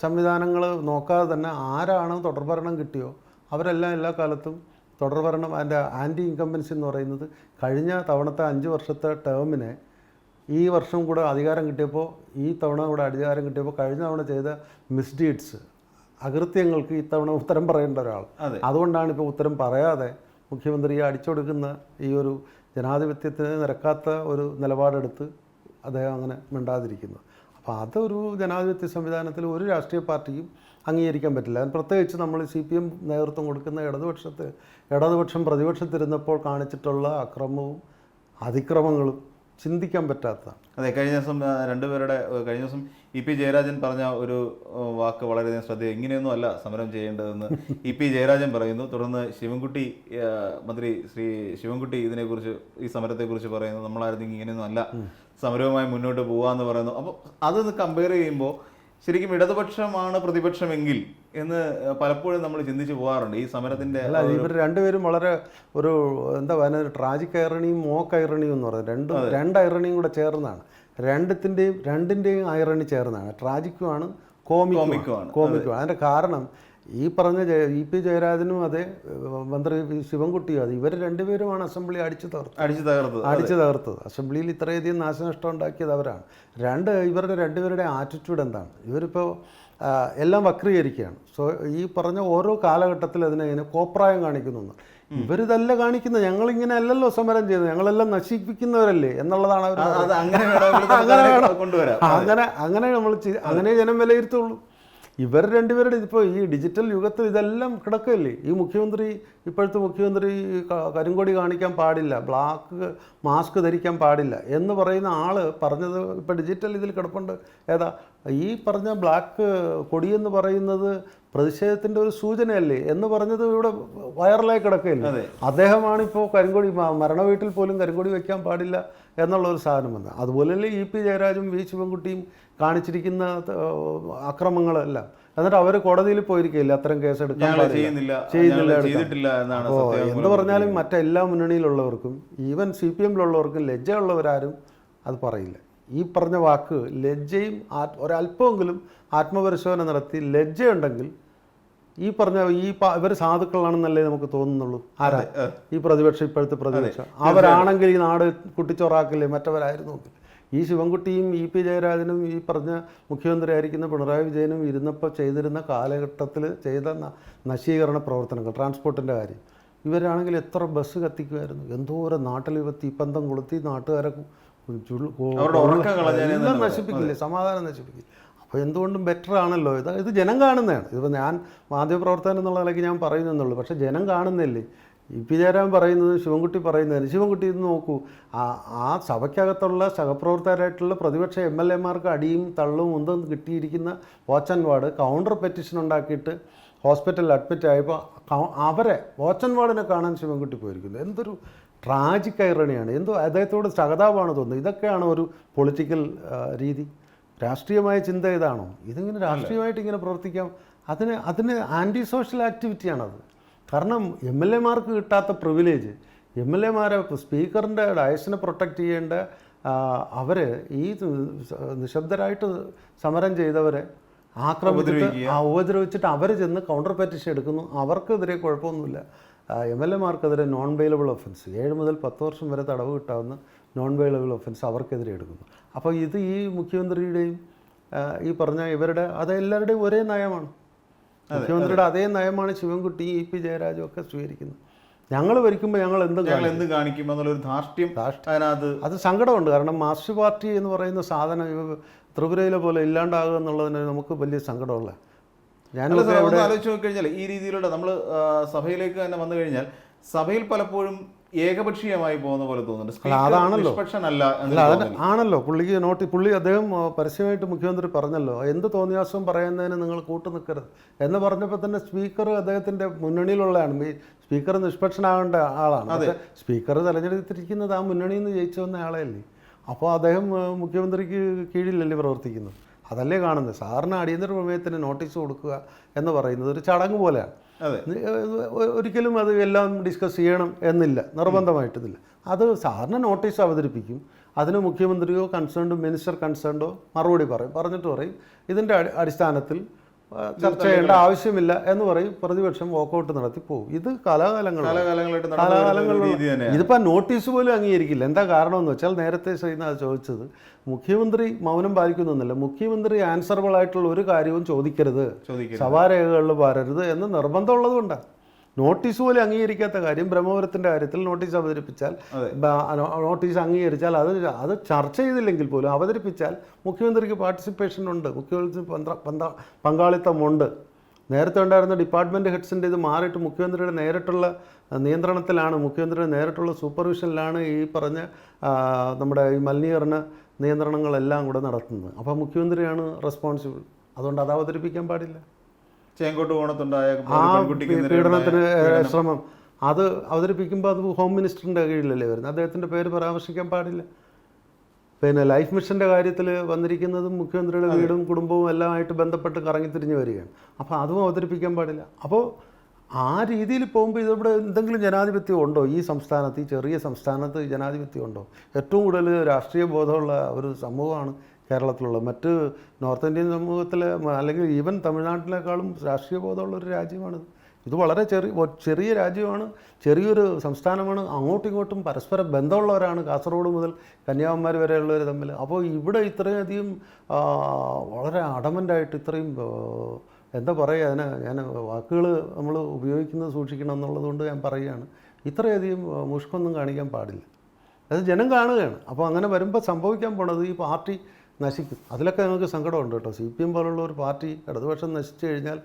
സംവിധാനങ്ങൾ നോക്കാതെ തന്നെ ആരാണ് തുടർഭരണം കിട്ടിയോ അവരെല്ലാം എല്ലാ കാലത്തും തുടർഭരണം അതിൻ്റെ ആൻറ്റി ഇൻകംബൻസി എന്ന് പറയുന്നത് കഴിഞ്ഞ തവണത്തെ 5 വർഷത്തെ ടേമിനെ ഈ വർഷം കൂടെ അധികാരം കിട്ടിയപ്പോൾ കഴിഞ്ഞ തവണ ചെയ്ത മിസ്ഡീഡ്സ് അകൃത്യങ്ങൾക്ക് ഇത്തവണ ഉത്തരം പറയേണ്ട ഒരാൾ. അതുകൊണ്ടാണ് ഇപ്പോൾ ഉത്തരം പറയാതെ മുഖ്യമന്ത്രിയെ അടിച്ചൊടുക്കുന്ന ഈ ഒരു ജനാധിപത്യത്തിന് നിരക്കാത്ത ഒരു നിലപാടെടുത്ത് അദ്ദേഹം അങ്ങനെ മിണ്ടാതിരിക്കുന്നത്. അപ്പോൾ അതൊരു ജനാധിപത്യ സംവിധാനത്തിൽ ഒരു രാഷ്ട്രീയ പാർട്ടിക്കും അംഗീകരിക്കാൻ പറ്റില്ല. പ്രത്യേകിച്ച് നമ്മൾ CPM നേതൃത്വം കൊടുക്കുന്ന ഇടതുപക്ഷം പ്രതിപക്ഷത്തിരുന്നപ്പോൾ കാണിച്ചിട്ടുള്ള അക്രമവും അതിക്രമങ്ങളും ചിന്തിക്കാൻ പറ്റാത്തതാണ്. അതെ, കഴിഞ്ഞ ദിവസം EP ജയരാജൻ പറഞ്ഞ ഒരു വാക്ക് വളരെയധികം ശ്രദ്ധേയം. ഇങ്ങനെയൊന്നും അല്ല സമരം ചെയ്യേണ്ടതെന്ന് EP ജയരാജൻ പറയുന്നു. തുടർന്ന് മന്ത്രി ശ്രീ ശിവൻകുട്ടി ഇതിനെക്കുറിച്ച് ഈ സമരത്തെക്കുറിച്ച് പറയുന്നു, നമ്മളായിരുന്നെങ്കിൽ ഇങ്ങനെയൊന്നും അല്ല സമരവുമായി മുന്നോട്ട് പോകാമെന്ന് പറയുന്നു. അപ്പോൾ അതൊന്ന് കമ്പയർ ചെയ്യുമ്പോൾ ശരിക്കും ഇടതുപക്ഷമാണ് പ്രതിപക്ഷമെങ്കിൽ എന്ന് പലപ്പോഴും നമ്മൾ ചിന്തിച്ച് പോകാറുണ്ട് ഈ സമരത്തിൻ്റെ. ഇവർ രണ്ടുപേരും വളരെ ഒരു എന്താ പറയുക ട്രാജിക് ഐറണിയും മോക്ക് ഐറണിയും എന്ന് പറയുന്നത് രണ്ട് ഐറണിയും കൂടെ ചേർന്നാണ്. രണ്ടിൻ്റെയും ഐറണി ചേർന്നാണ്. ട്രാജിക്കുമാണ് കോമിക്കുമാണ്. അതിൻ്റെ കാരണം ഈ പറഞ്ഞ EP ജയരാജനും അതെ മന്ത്രി ശിവൻകുട്ടിയും അതെ ഇവർ രണ്ടുപേരുമാണ് അസംബ്ലി അടിച്ചു തകർത്തത്. അസംബ്ലിയിൽ ഇത്രയധികം നാശനഷ്ടം ഉണ്ടാക്കിയത് അവരാണ്. ഇവരുടെ രണ്ടുപേരുടെ ആറ്റിറ്റ്യൂഡ് എന്താണ്? ഇവരിപ്പോൾ എല്ലാം വക്രീകരിക്കുകയാണ്. ഈ പറഞ്ഞ ഓരോ കാലഘട്ടത്തിൽ അതിനെ കോപ്രായം കാണിക്കുന്നു. ഇവരിതല്ല കാണിക്കുന്നത്, ഞങ്ങളിങ്ങനെ അല്ലല്ലോ സമരം ചെയ്യുന്നത്, ഞങ്ങളെല്ലാം നശിപ്പിക്കുന്നവരല്ലേ എന്നുള്ളതാണ് അവർ. അങ്ങനെ നമ്മൾ അങ്ങനെ ജനം വിലയിരുത്തുള്ളൂ. ഇവർ രണ്ടുപേരുടെ ഇപ്പോൾ ഈ ഡിജിറ്റൽ യുഗത്തിൽ ഇതെല്ലാം കിടക്കല്ലേ. ഈ മുഖ്യമന്ത്രി, ഇപ്പോഴത്തെ മുഖ്യമന്ത്രി കരിങ്കൊടി കാണിക്കാൻ പാടില്ല, ബ്ലാക്ക് മാസ്ക് ധരിക്കാൻ പാടില്ല എന്ന് പറയുന്ന ആൾ പറഞ്ഞത് ഇപ്പോൾ ഡിജിറ്റൽ ഇതിൽ കിടപ്പുണ്ട്. ഏതാ ഈ പറഞ്ഞ ബ്ലാക്ക് കൊടിയെന്ന് പറയുന്നത് പ്രതിഷേധത്തിൻ്റെ ഒരു സൂചനയല്ലേ എന്ന് പറഞ്ഞത് ഇവിടെ വൈറലായി കിടക്കുകയല്ലേ. അദ്ദേഹമാണ് ഇപ്പോൾ കരിങ്കൊടി മരണ വീട്ടിൽ പോലും കരിങ്കൊടി വയ്ക്കാൻ പാടില്ല എന്നുള്ള ഒരു സാധനം വന്നത്. അതുപോലെയല്ലേ ഇ.പി. ജയരാജും വി. ശിവൻകുട്ടിയും കാണിച്ചിരിക്കുന്ന അക്രമങ്ങളെല്ലാം. എന്നിട്ട് അവർ കോടതിയിൽ പോയിരിക്കില്ല, അത്തരം കേസ് എടുക്കാൻ ചെയ്യുന്നില്ല. അപ്പോൾ എന്ത് പറഞ്ഞാലും മറ്റെല്ലാ മുന്നണിയിലുള്ളവർക്കും, ഈവൻ CPM-ലുള്ളവർക്കും, ലജ്ജയുള്ളവരാരും അത് പറയില്ല. ഈ പറഞ്ഞ വാക്ക് ലജ്ജയും ഒരല്പമെങ്കിലും ആത്മപരിശോധന നടത്തി ലജ്ജയുണ്ടെങ്കിൽ ഈ പറഞ്ഞ ഇവർ സാധുക്കളാണെന്നല്ലേ നമുക്ക് തോന്നുന്നുള്ളൂ. ആരാ ഈ പ്രതിപക്ഷം, ഇപ്പോഴത്തെ പ്രതിപക്ഷം? അവരാണെങ്കിൽ ഈ നാട് കുട്ടിച്ചോറാക്കില്ലേ മറ്റവരായിരുന്നു. ഈ ശിവൻകുട്ടിയും ഇ.പി. ജയരാജനും ഈ പറഞ്ഞ മുഖ്യമന്ത്രി ആയിരിക്കുന്ന പിണറായി വിജയനും ഇരുന്നപ്പോൾ ചെയ്തിരുന്ന കാലഘട്ടത്തിൽ ചെയ്ത നശീകരണ പ്രവർത്തനങ്ങൾ, ട്രാൻസ്പോർട്ടിൻ്റെ കാര്യം, ഇവരാണെങ്കിൽ എത്ര ബസ് കത്തിക്കുമായിരുന്നു, എന്തോരം നാട്ടിൽ തീപ്പന്തം കൊളുത്തി നാട്ടുകാരെ എല്ലാം നശിപ്പിക്കില്ലേ, സമാധാനം നശിപ്പിക്കില്ല. അപ്പോൾ എന്തുകൊണ്ടും ബെറ്റർ ആണല്ലോ ഇത് ജനം കാണുന്നതാണ്. ഇതിപ്പോൾ ഞാൻ മാധ്യമപ്രവർത്തകൻ എന്നുള്ള നിലയ്ക്ക് ഞാൻ പറയുന്നെന്നുള്ളൂ, പക്ഷേ ജനം കാണുന്നില്ലേ. ഇ.പി. ജയരാജൻ പറയുന്നത്, ശിവൻകുട്ടി പറയുന്നതിന്, ശിവൻകുട്ടി ഇത് നോക്കൂ, ആ സഭയ്ക്കകത്തുള്ള സഹപ്രവർത്തകരായിട്ടുള്ള പ്രതിപക്ഷ MLA-മാർക്ക് അടിയും തള്ളും ഒന്നും കിട്ടിയിരിക്കുന്ന watch and ward counter petition ഉണ്ടാക്കിയിട്ട് ഹോസ്പിറ്റലിൽ അഡ്മിറ്റ് ആയപ്പോൾ അവരെ വാച്ച് ആൻഡ് വാർഡിനെ കാണാൻ ശിവൻകുട്ടി പോയിരിക്കുന്നത്. എന്തൊരു ട്രാജിക് ഐറണിയാണ്, എന്തോ അദ്ദേഹത്തോട് സഹതാപമാണ് തോന്നുന്നത്. ഇതൊക്കെയാണ് ഒരു പൊളിറ്റിക്കൽ രീതി, രാഷ്ട്രീയമായ ചിന്ത ഇതാണോ? ഇതിങ്ങനെ രാഷ്ട്രീയമായിട്ട് ഇങ്ങനെ പ്രവർത്തിക്കാം. അതിന് ആൻറ്റി സോഷ്യൽ ആക്ടിവിറ്റിയാണത്. കാരണം MLA-മാർക്ക് കിട്ടാത്ത പ്രിവിലേജ്, MLA-മാരെ സ്പീക്കറിൻ്റെ ഡയസിനെ പ്രൊട്ടക്റ്റ് ചെയ്യേണ്ട അവർ ഈ നിശബ്ദരായിട്ട് സമരം ചെയ്തവരെ ഉപദ്രവിച്ചിട്ട് അവർ ചെന്ന് കൗണ്ടർ പെറ്റീഷൻ എടുക്കുന്നു. അവർക്കെതിരെ കുഴപ്പമൊന്നുമില്ല. MLA-മാർക്കെതിരെ നോൺ ബെയിലബിൾ ഒഫൻസ് 7 മുതൽ 10 വർഷം വരെ തടവ് കിട്ടാവുന്ന നോൺ ബെയിലബിൾ ഒഫൻസ് അവർക്കെതിരെ എടുക്കുന്നു. അപ്പോൾ ഇത് ഈ മുഖ്യമന്ത്രിയുടെയും ഈ പറഞ്ഞ ഇവരുടെ അതെല്ലാവരുടെയും ഒരേ നയമാണ്. മുഖ്യമന്ത്രിയുടെ അതേ നയമാണ് ശിവൻകുട്ടി, ഇ.പി. ജയരാജും ഒക്കെ സ്വീകരിക്കുന്നത്. ഞങ്ങൾ ഭരിക്കുമ്പോൾ ഞങ്ങൾ എന്ത് കാണിക്കും എന്നുള്ളൊരു ധാർഷ്ട്യം അത് സങ്കടമുണ്ട്. കാരണം മാർക്സിസ്റ്റ് പാർട്ടി എന്ന് പറയുന്ന സാധനം ത്രിപുരയിലെ പോലെ ഇല്ലാണ്ടാകുക എന്നുള്ളതിന് നമുക്ക് വലിയ സങ്കടമുള്ള. ആലോചിച്ച് നോക്കിക്കഴിഞ്ഞാൽ ഈ രീതിയിലുള്ള നമ്മൾ സഭയിലേക്ക് തന്നെ വന്നു കഴിഞ്ഞാൽ സഭയിൽ പലപ്പോഴും ഏകപക്ഷീയമായി പോകുന്ന പോലെ തോന്നുന്നുണ്ട്. അതാണല്ലോ ആണല്ലോ പുള്ളി അദ്ദേഹം പരസ്യമായിട്ട് മുഖ്യമന്ത്രി പറഞ്ഞല്ലോ, എന്ത് തോന്നിയാസവും പറയുന്നതിന് നിങ്ങൾ കൂട്ടു നിൽക്കരുത് എന്ന് പറഞ്ഞപ്പോൾ തന്നെ സ്പീക്കർ അദ്ദേഹത്തിൻ്റെ മുന്നണിയിലുള്ളതാണ്. ഈ സ്പീക്കർ നിഷ്പക്ഷനാകേണ്ട ആളാണ്. പക്ഷേ സ്പീക്കർ തെരഞ്ഞെടുത്തിരിക്കുന്നത് ആ മുന്നണിയിൽ നിന്ന് ജയിച്ചു വന്ന ആളെയല്ലേ. അപ്പോൾ അദ്ദേഹം മുഖ്യമന്ത്രിക്ക് കീഴിലല്ലേ പ്രവർത്തിക്കുന്നത്. അതല്ലേ കാണുന്നത്. സാറിന് അടിയന്തര പ്രമേയത്തിന് നോട്ടീസ് കൊടുക്കുക എന്ന് പറയുന്നത് ഒരു ചടങ്ങ് പോലെയാണ്. ഒരിക്കലും അത് എല്ലാം ഡിസ്കസ് ചെയ്യണം എന്നില്ല, നിർബന്ധമായിട്ടില്ല. അത് സാറിന് നോട്ടീസ് അവതരിപ്പിക്കും, അതിന് മുഖ്യമന്ത്രിയോ മിനിസ്റ്റർ കൺസേൺഡോ മറുപടി പറഞ്ഞിട്ട് പറയും ഇതിൻ്റെ അടിസ്ഥാനത്തിൽ ചർച്ച ചെയ്യേണ്ട ആവശ്യമില്ല എന്ന് പറയും. പ്രതിപക്ഷം വോക്കൗട്ട് നടത്തി പോകും. ഇത് കാലാകാലങ്ങളിലുള്ള ഇതിപ്പോൾ നോട്ടീസ് പോലും അംഗീകരിക്കില്ല. എന്താ കാരണമെന്ന് വെച്ചാൽ നേരത്തെ ശ്രീനാഥ് ചോദിച്ചത്, മുഖ്യമന്ത്രി മൗനം പാലിക്കുന്നൊന്നുമില്ല. മുഖ്യമന്ത്രി ആൻസറബിൾ ആയിട്ടുള്ള ഒരു കാര്യവും ചോദിക്കരുത്, സഭാരേഖകളിൽ വരരുത് എന്ന് നിർബന്ധമുള്ളതുകൊണ്ടാണ്. നോട്ടീസ് പോലും അംഗീകരിക്കാത്ത കാര്യം, ബ്രഹ്മപുരത്തിൻ്റെ കാര്യത്തിൽ നോട്ടീസ് അവതരിപ്പിച്ചാൽ, നോട്ടീസ് അംഗീകരിച്ചാൽ അത് ചർച്ച ചെയ്തില്ലെങ്കിൽ പോലും അവതരിപ്പിച്ചാൽ മുഖ്യമന്ത്രിക്ക് പാർട്ടിസിപ്പേഷൻ ഉണ്ട്, മുഖ്യമന്ത്രി പങ്കാളിത്തമുണ്ട്. നേരത്തെ ഉണ്ടായിരുന്ന ഡിപ്പാർട്ട്മെൻറ്റ് ഹെഡ്സിൻ്റെ ഇത് മാറിയിട്ട് മുഖ്യമന്ത്രിയുടെ നേരിട്ടുള്ള നിയന്ത്രണത്തിലാണ്, മുഖ്യമന്ത്രിയുടെ നേരിട്ടുള്ള സൂപ്പർവിഷനിലാണ് ഈ പറഞ്ഞ നമ്മുടെ ഈ മലിനീകരണ നിയന്ത്രണങ്ങളെല്ലാം കൂടെ നടത്തുന്നത്. അപ്പോൾ മുഖ്യമന്ത്രിയാണ് റെസ്പോൺസിബിൾ. അതുകൊണ്ട് അത് അവതരിപ്പിക്കാൻ പാടില്ല. പീഡനത്തിന് ശ്രമം അത് അവതരിപ്പിക്കുമ്പോൾ അത് ഹോം മിനിസ്റ്ററിൻ്റെ കീഴിലല്ലേ വരുന്നത്. അദ്ദേഹത്തിൻ്റെ പേര് പരാമർശിക്കാൻ പാടില്ല. പിന്നെ ലൈഫ് മിഷൻ്റെ കാര്യത്തിൽ വന്നിരിക്കുന്നതും മുഖ്യമന്ത്രിയുടെ വീടും കുടുംബവും എല്ലാമായിട്ട് ബന്ധപ്പെട്ട് കറങ്ങിത്തിരിഞ്ഞ് വരികയാണ്. അപ്പോൾ അതും അവതരിപ്പിക്കാൻ പാടില്ല. അപ്പോൾ ആ രീതിയിൽ പോകുമ്പോൾ ഇതിവിടെ എന്തെങ്കിലും ജനാധിപത്യം ഉണ്ടോ? ഈ സംസ്ഥാനത്ത്, ഈ ചെറിയ സംസ്ഥാനത്ത് ജനാധിപത്യം ഉണ്ടോ? ഏറ്റവും കൂടുതൽ രാഷ്ട്രീയ ബോധമുള്ള ഒരു സമൂഹമാണ് കേരളത്തിലുള്ള. മറ്റ് നോർത്ത് ഇന്ത്യൻ സമൂഹത്തിൽ അല്ലെങ്കിൽ ഈവൻ തമിഴ്നാട്ടിനേക്കാളും രാഷ്ട്രീയ ബോധമുള്ളൊരു രാജ്യമാണിത്. ഇത് വളരെ ചെറിയ രാജ്യമാണ്, ചെറിയൊരു സംസ്ഥാനമാണ്. അങ്ങോട്ടും ഇങ്ങോട്ടും പരസ്പര ബന്ധമുള്ളവരാണ് കാസർഗോഡ് മുതൽ കന്യാകുമാരി വരെയുള്ളവർ തമ്മിൽ. അപ്പോൾ ഇവിടെ ഇത്രയധികം വളരെ അഡമൻ്റായിട്ട് ഇത്രയും എന്താ പറയുക, ഞാൻ വാക്കുകൾ നമ്മൾ ഉപയോഗിക്കുന്നത് സൂക്ഷിക്കണം എന്നുള്ളതുകൊണ്ട് ഞാൻ പറയുകയാണ്, ഇത്രയധികം മുഷ്കൊന്നും കാണിക്കാൻ പാടില്ല. അത് ജനം കാണുകയാണ്. അപ്പോൾ അങ്ങനെ വരുമ്പോൾ സംഭവിക്കാൻ പോണത് ഈ പാർട്ടി നശിക്കും. അതിലൊക്കെ ഞങ്ങൾക്ക് സങ്കടമുണ്ട് കേട്ടോ. CPM പോലുള്ള ഒരു പാർട്ടി ഇടതുപക്ഷം നശിച്ചു കഴിഞ്ഞാൽ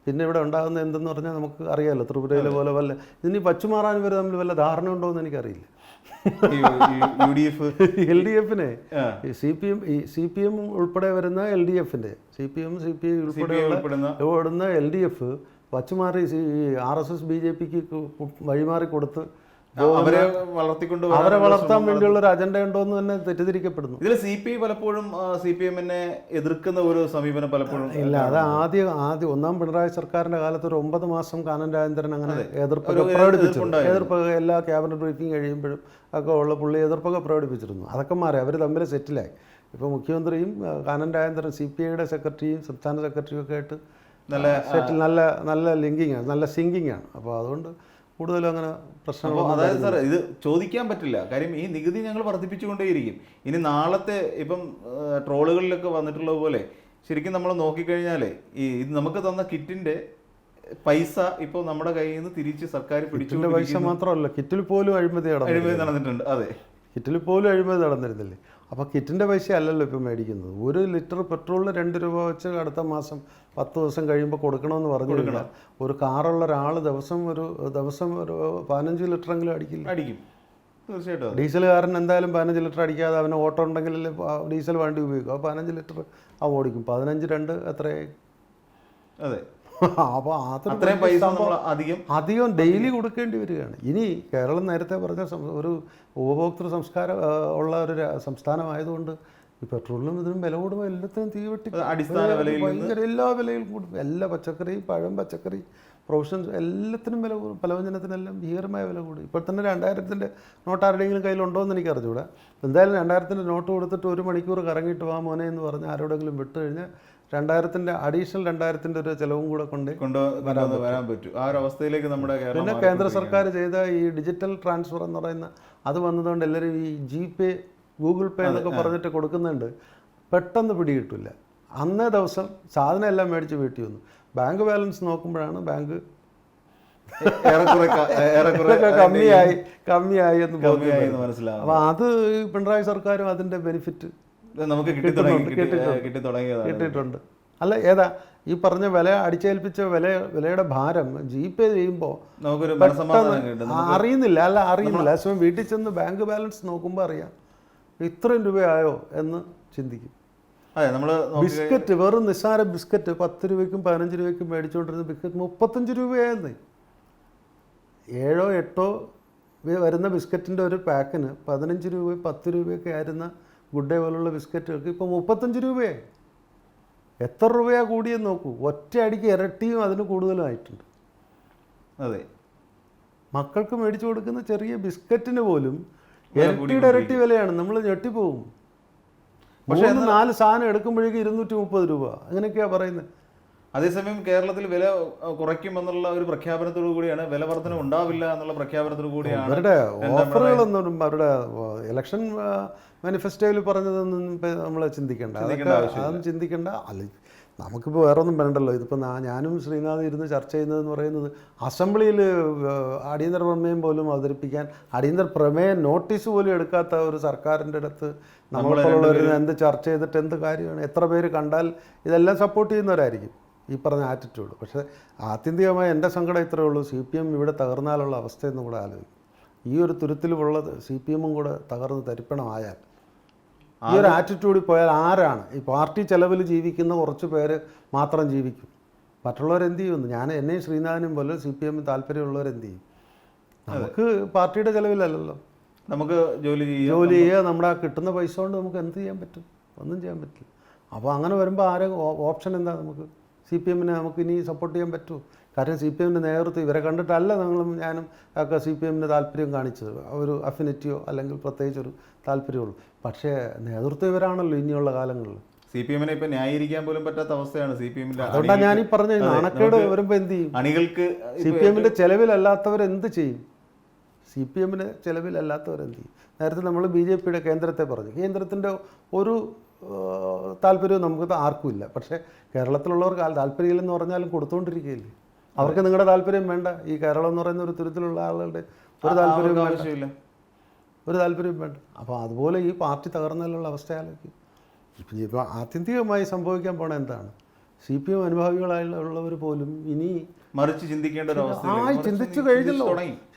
പിന്നെ ഇവിടെ ഉണ്ടാകുന്നത് എന്തെന്ന് പറഞ്ഞാൽ നമുക്ക് അറിയാമല്ലോ. ത്രിപുരയിലെ പോലെ വല്ല ഇതിന് വച്ചുമാറാൻ ഇവർ തമ്മിൽ വല്ല ധാരണ ഉണ്ടോ എന്ന് എനിക്കറിയില്ല. LDF-നെ CPM ഉൾപ്പെടെ വരുന്ന LDF-ന്റെ CPM CPI ഉൾപ്പെടെയുള്ള LDF വച്ചുമാറി RSS BJP-ക്ക് വഴിമാറി കൊടുത്ത് അവരെ വളർത്താൻ വേണ്ടിയുള്ള ഒരു അജണ്ട ഉണ്ടോ എന്ന് തന്നെ തെറ്റിദ്ധരിക്കപ്പെടുന്നു. ഇതിൽ CPI പലപ്പോഴും CPM-നെ എതിർക്കുന്ന ഒരു സമീപനം പലപ്പോഴും ഇല്ല. അത് ആദ്യം ഒന്നാം പിണറായി സർക്കാരിന്റെ കാലത്ത് ഒരു 9 മാസം കാനൻ രാജേന്ദ്രൻ അങ്ങനെ എതിർപ്പൊക്കെ എല്ലാ ക്യാബിനറ്റ് ബ്രീഫിംഗ് കഴിയുമ്പോഴും ഒക്കെ ഉള്ള പുള്ളി എതിർപ്പൊക്കെ പ്രകടിപ്പിച്ചിരുന്നു. അതൊക്കെ മാറി, അവർ തമ്മിൽ സെറ്റിലായി. ഇപ്പോൾ മുഖ്യമന്ത്രിയും കാനൻ രാജേന്ദ്രൻ CPI-യുടെ സെക്രട്ടറിയും സംസ്ഥാന സെക്രട്ടറിയും ഒക്കെ ആയിട്ട് നല്ല ലിങ്കിങ് ആണ്, നല്ല സിങ്കിങ് ആണ്. അപ്പോൾ അതുകൊണ്ട് കൂടുതലും അങ്ങനെ പ്രശ്നങ്ങൾ. അതായത് സാർ ഇത് ചോദിക്കാൻ പറ്റില്ല, കാര്യം ഈ നികുതി ഞങ്ങൾ വർദ്ധിപ്പിച്ചുകൊണ്ടേയിരിക്കും. ഇനി നാളത്തെ ഇപ്പം ട്രോളുകളിലൊക്കെ വന്നിട്ടുള്ള പോലെ ശരിക്കും നമ്മൾ നോക്കിക്കഴിഞ്ഞാൽ ഇത് നമുക്ക് തന്ന കിറ്റിന്റെ പൈസ ഇപ്പോൾ നമ്മുടെ കയ്യിൽ നിന്ന് തിരിച്ച് സർക്കാർ പിടിച്ചു. പൈസ മാത്രമല്ല, കിറ്റിൽ പോലും അഴിമതി നടന്നിട്ടുണ്ട്. അതെ, കിറ്റിൽ പോലും അഴിമതി നടന്നിരുന്നില്ലേ. അപ്പോൾ കിറ്റിൻ്റെ പൈസ അല്ലല്ലോ ഇപ്പോൾ മേടിക്കുന്നത്. 1 ലിറ്റർ പെട്രോളിന് 2 രൂപ വെച്ച് അടുത്ത മാസം 10 ദിവസം കഴിയുമ്പോൾ കൊടുക്കണമെന്ന് പറഞ്ഞു കഴിഞ്ഞാൽ ഒരു കാറുള്ള ഒരാൾ ദിവസം ഒരു 15 ലിറ്ററെങ്കിലും അടിക്കും തീർച്ചയായിട്ടും. ഡീസലുകാരൻ എന്തായാലും 15 ലിറ്റർ അടിക്കാതെ അവന് ഓട്ടോ ഉണ്ടെങ്കിൽ ഡീസൽ വണ്ടി ഉപയോഗിക്കും. അപ്പോൾ 15 ലിറ്റർ അവൻ ഓടിക്കും. 15 2 എത്രയായി? അതെ. അപ്പോൾ അത്രയും പൈസ അധികം ഡെയിലി കൊടുക്കേണ്ടി വരികയാണ്. ഇനി കേരളം നേരത്തെ പറഞ്ഞ ഒരു ഉപഭോക്തൃ സംസ്കാരം ഉള്ള ഒരു സംസ്ഥാനമായതുകൊണ്ട് ഈ പെട്രോളിനും ഇതിനും വില കൂടുമ്പോൾ എല്ലാത്തിനും തീവെട്ടി ഭയങ്കര എല്ലാ വിലയിലും കൂടും. എല്ലാ പച്ചക്കറി, പഴം, പച്ചക്കറി, പ്രൊവിഷൻസ് എല്ലാത്തിനും വില കൂടും. പലവ്യഞ്ജനത്തിനെല്ലാം ഭീകരമായ വില കൂടും. ഇപ്പോൾ തന്നെ 2000-ന്റെ നോട്ട് ആരുടെയെങ്കിലും കയ്യിലുണ്ടോ എന്ന് എനിക്ക് അറിഞ്ഞൂടാ. എന്തായാലും 2000-ന്റെ നോട്ട് കൊടുത്തിട്ട് 1 മണിക്കൂർ കറങ്ങിയിട്ട് വാ മോനെ എന്ന് പറഞ്ഞ് ആരോടെങ്കിലും വിട്ടു കഴിഞ്ഞാൽ 2000-ന്റെ അഡീഷണൽ 2000-ന്റെ ഒരു ചിലവും കൂടെ വരാൻ പറ്റും. ആ ഒരു അവസ്ഥയിലേക്ക് നമ്മുടെ പിന്നെ കേന്ദ്ര സർക്കാർ ചെയ്ത ഈ ഡിജിറ്റൽ ട്രാൻസ്ഫർ എന്ന് പറയുന്ന അത് വന്നതുകൊണ്ട് എല്ലാവരും ഈ GPay, Google Pay എന്നൊക്കെ പറഞ്ഞിട്ട് കൊടുക്കുന്നുണ്ട്. പെട്ടെന്ന് പിടികിട്ടില്ല. അന്നേ ദിവസം സാധനം എല്ലാം മേടിച്ച് വീട്ടിൽ വന്നു. ബാങ്ക് ബാലൻസ് നോക്കുമ്പോഴാണ് ബാങ്ക് കമ്മിയായി എന്ന് മനസ്സിലാവും. അപ്പോൾ അത് പിണറായി സർക്കാരും അതിൻ്റെ ബെനിഫിറ്റ് നമുക്ക് കിട്ടിയിട്ടുണ്ട്. അല്ല, ഏതാ ഈ പറഞ്ഞ വില അടിച്ചേൽപ്പിച്ച വിലയുടെ ഭാരം GPay ചെയ്യുമ്പോൾ അറിയുന്നില്ല. അതേസമയം വീട്ടിൽ ചെന്ന് ബാങ്ക് ബാലൻസ് നോക്കുമ്പോൾ അറിയാം ഇത്രയും രൂപയായോ എന്ന് ചിന്തിക്കും. ബിസ്ക്കറ്റ്, വെറും നിസ്സാര ബിസ്ക്കറ്റ് 10 രൂപയ്ക്കും 15 രൂപയ്ക്കും മേടിച്ചുകൊണ്ടിരുന്ന ബിസ്ക്കറ്റ് 35 രൂപയായിരുന്നു. 7 8 വരുന്ന ബിസ്ക്കറ്റിൻ്റെ ഒരു പാക്കിന് 15 രൂപ 10 രൂപയൊക്കെ ആയിരുന്ന ഗുഡ് ഡേ പോലുള്ള ബിസ്ക്കറ്റുകൾക്ക് ഇപ്പോൾ 35 രൂപയായി. എത്ര രൂപയാണ് കൂടിയെന്ന് നോക്കൂ. ഒറ്റ അടിക്ക് ഇരട്ടിയും അതിന് കൂടുതലും ആയിട്ടുണ്ട്. അതെ, മക്കൾക്ക് മേടിച്ചു കൊടുക്കുന്ന ചെറിയ ബിസ്ക്കറ്റിന് പോലും ഇരട്ടി വിലയാണ്. നമ്മൾ ഞെട്ടിപ്പോകും. 3-4 സാധനം എടുക്കുമ്പോഴേക്കും 230 രൂപ അങ്ങനെയൊക്കെയാണ് പറയുന്നത്. അതേസമയം കേരളത്തിൽ വില കുറയ്ക്കുമെന്നുള്ള ഒരു പ്രഖ്യാപനത്തോടു കൂടിയാണ്, വില വർധന ഉണ്ടാവില്ല എന്നുള്ള പ്രഖ്യാപനത്തോടു കൂടിയാണ് അവരുടെ ഓഫറുകളൊന്നും അവരുടെ ഇലക്ഷൻ മാനിഫെസ്റ്റോയിൽ പറഞ്ഞതൊന്നും നമ്മൾ ചിന്തിക്കേണ്ട. അതൊന്നും ചിന്തിക്കേണ്ട. അല്ല, നമുക്കിപ്പോൾ വേറെ ഒന്നും വേണ്ടല്ലോ. ഇതിപ്പോൾ ഞാനും ശ്രീനാഥ് ഇരുന്ന് ചർച്ച ചെയ്യുന്നതെന്ന് പറയുന്നത് അസംബ്ലിയിൽ അടിയന്തര പ്രമേയം പോലും അവതരിപ്പിക്കാൻ അടിയന്തര പ്രമേയം നോട്ടീസ് പോലും എടുക്കാത്ത ഒരു സർക്കാരിൻ്റെ അടുത്ത് നമ്മളുള്ളവർ എന്ത് ചർച്ച ചെയ്തിട്ട് എന്ത് കാര്യമാണ്? എത്ര പേര് കണ്ടാൽ ഇതെല്ലാം സപ്പോർട്ട് ചെയ്യുന്നവരായിരിക്കും ഈ പറഞ്ഞ ആറ്റിറ്റ്യൂഡ്. പക്ഷേ ആത്യന്തികമായി എൻ്റെ സങ്കടം ഇത്രയേ ഉള്ളൂ. CPM ഇവിടെ തകർന്നാലുള്ള അവസ്ഥയെന്നും കൂടെ ആലോചിക്കും. ഈ ഒരു തുരുത്തിലുമുള്ള CPM-ഉം കൂടെ തകർന്ന് തരിപ്പണമായാൽ, ഈ ഒരു ആറ്റിറ്റ്യൂഡിൽ പോയാൽ ആരാണ്? ഈ പാർട്ടി ചെലവിൽ ജീവിക്കുന്ന കുറച്ച് പേര് മാത്രം ജീവിക്കും. മറ്റുള്ളവരെന്ത് ചെയ്യുമെന്ന് എന്നെയും ശ്രീനാഥനും പോലെ CPM താല്പര്യമുള്ളവരെന്ത് ചെയ്യും? നമുക്ക് പാർട്ടിയുടെ ചെലവിലല്ലല്ലോ, നമുക്ക് ജോലി ചെയ്യുക. നമ്മുടെ കിട്ടുന്ന പൈസ കൊണ്ട് നമുക്ക് എന്ത് ചെയ്യാൻ പറ്റും? ഒന്നും ചെയ്യാൻ പറ്റില്ല. അപ്പോൾ അങ്ങനെ വരുമ്പോൾ ഓപ്ഷൻ എന്താ? നമുക്ക് CPM-നെ നമുക്ക് ഇനി സപ്പോർട്ട് ചെയ്യാൻ പറ്റുമോ? കാരണം CPM-ന്റെ നേതൃത്വം ഇവരെ കണ്ടിട്ടല്ല ഞാനും ഒക്കെ CPM-ന് താല്പര്യം കാണിച്ചത്. ഒരു അഫിനിറ്റിയോ അല്ലെങ്കിൽ പ്രത്യേകിച്ചൊരു താല്പര്യമുള്ളൂ. പക്ഷേ നേതൃത്വം ഇവരാണല്ലോ ഇനിയുള്ള കാലങ്ങളിൽ. CPM-നെ ഇപ്പം ന്യായീകരിക്കാൻ പോലും പറ്റാത്ത അവസ്ഥയാണ് CPM-ന്റെ. അതുകൊണ്ടാണ് ഞാനീ പറഞ്ഞത്, നാണക്കേട് വരുമ്പോൾ എന്ത് ചെയ്യും? അണികൾക്ക് CPM-ന്റെ ചെലവിലല്ലാത്തവരെന്ത് ചെയ്യും? CPM-ന് ചെലവിലല്ലാത്തവരെന്ത് ചെയ്യും? നേരത്തെ നമ്മൾ BJP-യുടെ കേന്ദ്രത്തെ പറഞ്ഞു. കേന്ദ്രത്തിൻ്റെ ഒരു താല്പര്യവും നമുക്ക് ആർക്കും ഇല്ല. പക്ഷേ കേരളത്തിലുള്ളവർക്ക് താല്പര്യമില്ലെന്ന് പറഞ്ഞാലും കൊടുത്തുകൊണ്ടിരിക്കുകയില്ലേ. അവർക്ക് നിങ്ങളുടെ താല്പര്യം വേണ്ട. ഈ കേരളം എന്ന് പറയുന്ന ഒരു തുരുത്തിലുള്ള ആളുകളുടെ ഒരു താല്പര്യം ആവശ്യമില്ല, ഒരു താല്പര്യം വേണ്ട. അപ്പോൾ അതുപോലെ ഈ പാർട്ടി തകർന്നതിലുള്ള അവസ്ഥയാലേക്ക് ഇപ്പോൾ ആത്യന്തികമായി സംഭവിക്കാൻ പോണ എന്താണ്? CPM അനുഭാവികളായുള്ളവർ പോലും ഇനി മറിച്ച് ചിന്തിക്കേണ്ട ഒരു അവസ്ഥ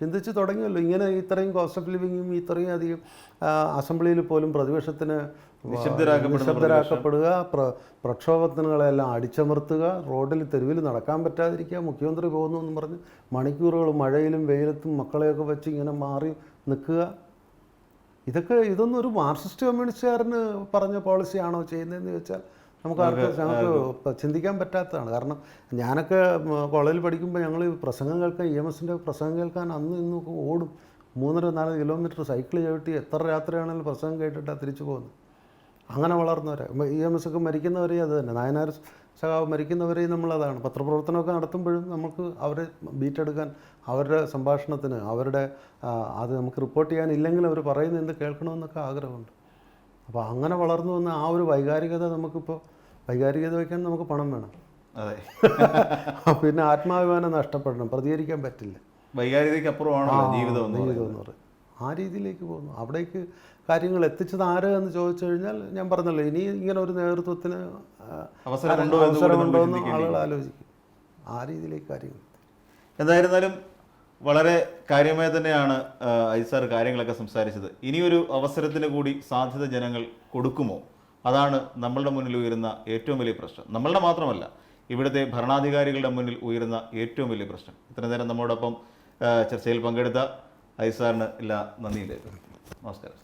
ചിന്തിച്ചു തുടങ്ങിയല്ലോ. ഇങ്ങനെ ഇത്രയും കോസ്റ്റ് ഓഫ് ലിവിങ്ങും ഇത്രയും അധികം അസംബ്ലിയിൽ പോലും പ്രതിപക്ഷത്തിന് നിശബ്ദരാക്കപ്പെടുക, പ്രക്ഷോഭത്തിനുകളെല്ലാം അടിച്ചമർത്തുക, റോഡിൽ തെരുവിൽ നടക്കാൻ പറ്റാതിരിക്കുക, മുഖ്യമന്ത്രി പോകുന്നു എന്നും പറഞ്ഞ് മണിക്കൂറുകൾ മഴയിലും വെയിലത്തും മക്കളെയൊക്കെ വെച്ച് ഇങ്ങനെ മാറി നിൽക്കുക. ഇതൊന്നും ഒരു മാർക്സിസ്റ്റ് കമ്മ്യൂണിസ്റ്റുകാരന് പറഞ്ഞ പോളിസിയാണോ ചെയ്യുന്നതെന്ന് ചോദിച്ചാൽ ഞങ്ങൾക്ക് ചിന്തിക്കാൻ പറ്റാത്തതാണ്. കാരണം ഞാനൊക്കെ കോളേജിൽ പഠിക്കുമ്പോൾ ഞങ്ങൾ പ്രസംഗം കേൾക്കാൻ EMSൻ്റെ പ്രസംഗം കേൾക്കാൻ അന്ന് ഇന്നൊക്കെ ഓടും. 3-4 കിലോമീറ്റർ സൈക്കിൾ ചവിട്ടി എത്ര രാത്രിയാണെങ്കിലും പ്രസംഗം കേട്ടിട്ടാണ് തിരിച്ചു പോകുന്നത്. അങ്ങനെ വളർന്നവരെ EMS ഒക്കെ മരിക്കുന്നവരെയും അത് തന്നെ, നായനാർ സഖാവ് മരിക്കുന്നവരെയും നമ്മളതാണ്. പത്രപ്രവർത്തനമൊക്കെ നടത്തുമ്പോഴും നമുക്ക് അവരെ ബീറ്റെടുക്കാൻ, അവരുടെ സംഭാഷണത്തിന്, അവരുടെ അത് നമുക്ക് റിപ്പോർട്ട് ചെയ്യാനില്ലെങ്കിൽ അവർ പറയുന്നത് എന്ത് കേൾക്കണമെന്നൊക്കെ ആഗ്രഹമുണ്ട്. അപ്പോൾ അങ്ങനെ വളർന്നു വന്ന ആ ഒരു വൈകാരികത വൈകാരികത വയ്ക്കാൻ നമുക്ക് പണം വേണം. അതെ. പിന്നെ ആത്മാഭിമാനം നഷ്ടപ്പെടണം, പ്രതികരിക്കാൻ പറ്റില്ല. വൈകാരികതയ്ക്ക് അപ്പുറമാണോ ജീവിതം എന്ന് പറയും. ആ രീതിയിലേക്ക് പോകുന്നു. അവിടേക്ക് കാര്യങ്ങൾ എത്തിച്ചത് ആര് എന്ന് ചോദിച്ചു കഴിഞ്ഞാൽ ഞാൻ പറഞ്ഞല്ലോ, ഇനി ഇങ്ങനെ ഒരു നേതൃത്വത്തിന് അവസരമുണ്ടോ എന്ന് ആളുകൾ ആലോചിക്കും. ആ രീതിയിലേക്ക് കാര്യങ്ങൾ. എന്തായിരുന്നാലും വളരെ കാര്യമായി തന്നെയാണ് ഐസാർ കാര്യങ്ങളൊക്കെ സംസാരിച്ചത്. ഇനിയൊരു അവസരത്തിന് കൂടി സാധ്യത ജനങ്ങൾ കൊടുക്കുമോ? അതാണ് നമ്മളുടെ മുന്നിൽ ഉയരുന്ന ഏറ്റവും വലിയ പ്രശ്നം. നമ്മളുടെ മാത്രമല്ല, ഇവിടുത്തെ ഭരണാധികാരികളുടെ മുന്നിൽ ഉയരുന്ന ഏറ്റവും വലിയ പ്രശ്നം. ഇത്രയും നേരം നമ്മോടൊപ്പം ചർച്ചയിൽ പങ്കെടുത്ത ഐസാറിന് എല്ലാ നന്ദിയിലേക്ക്. നമസ്കാരം.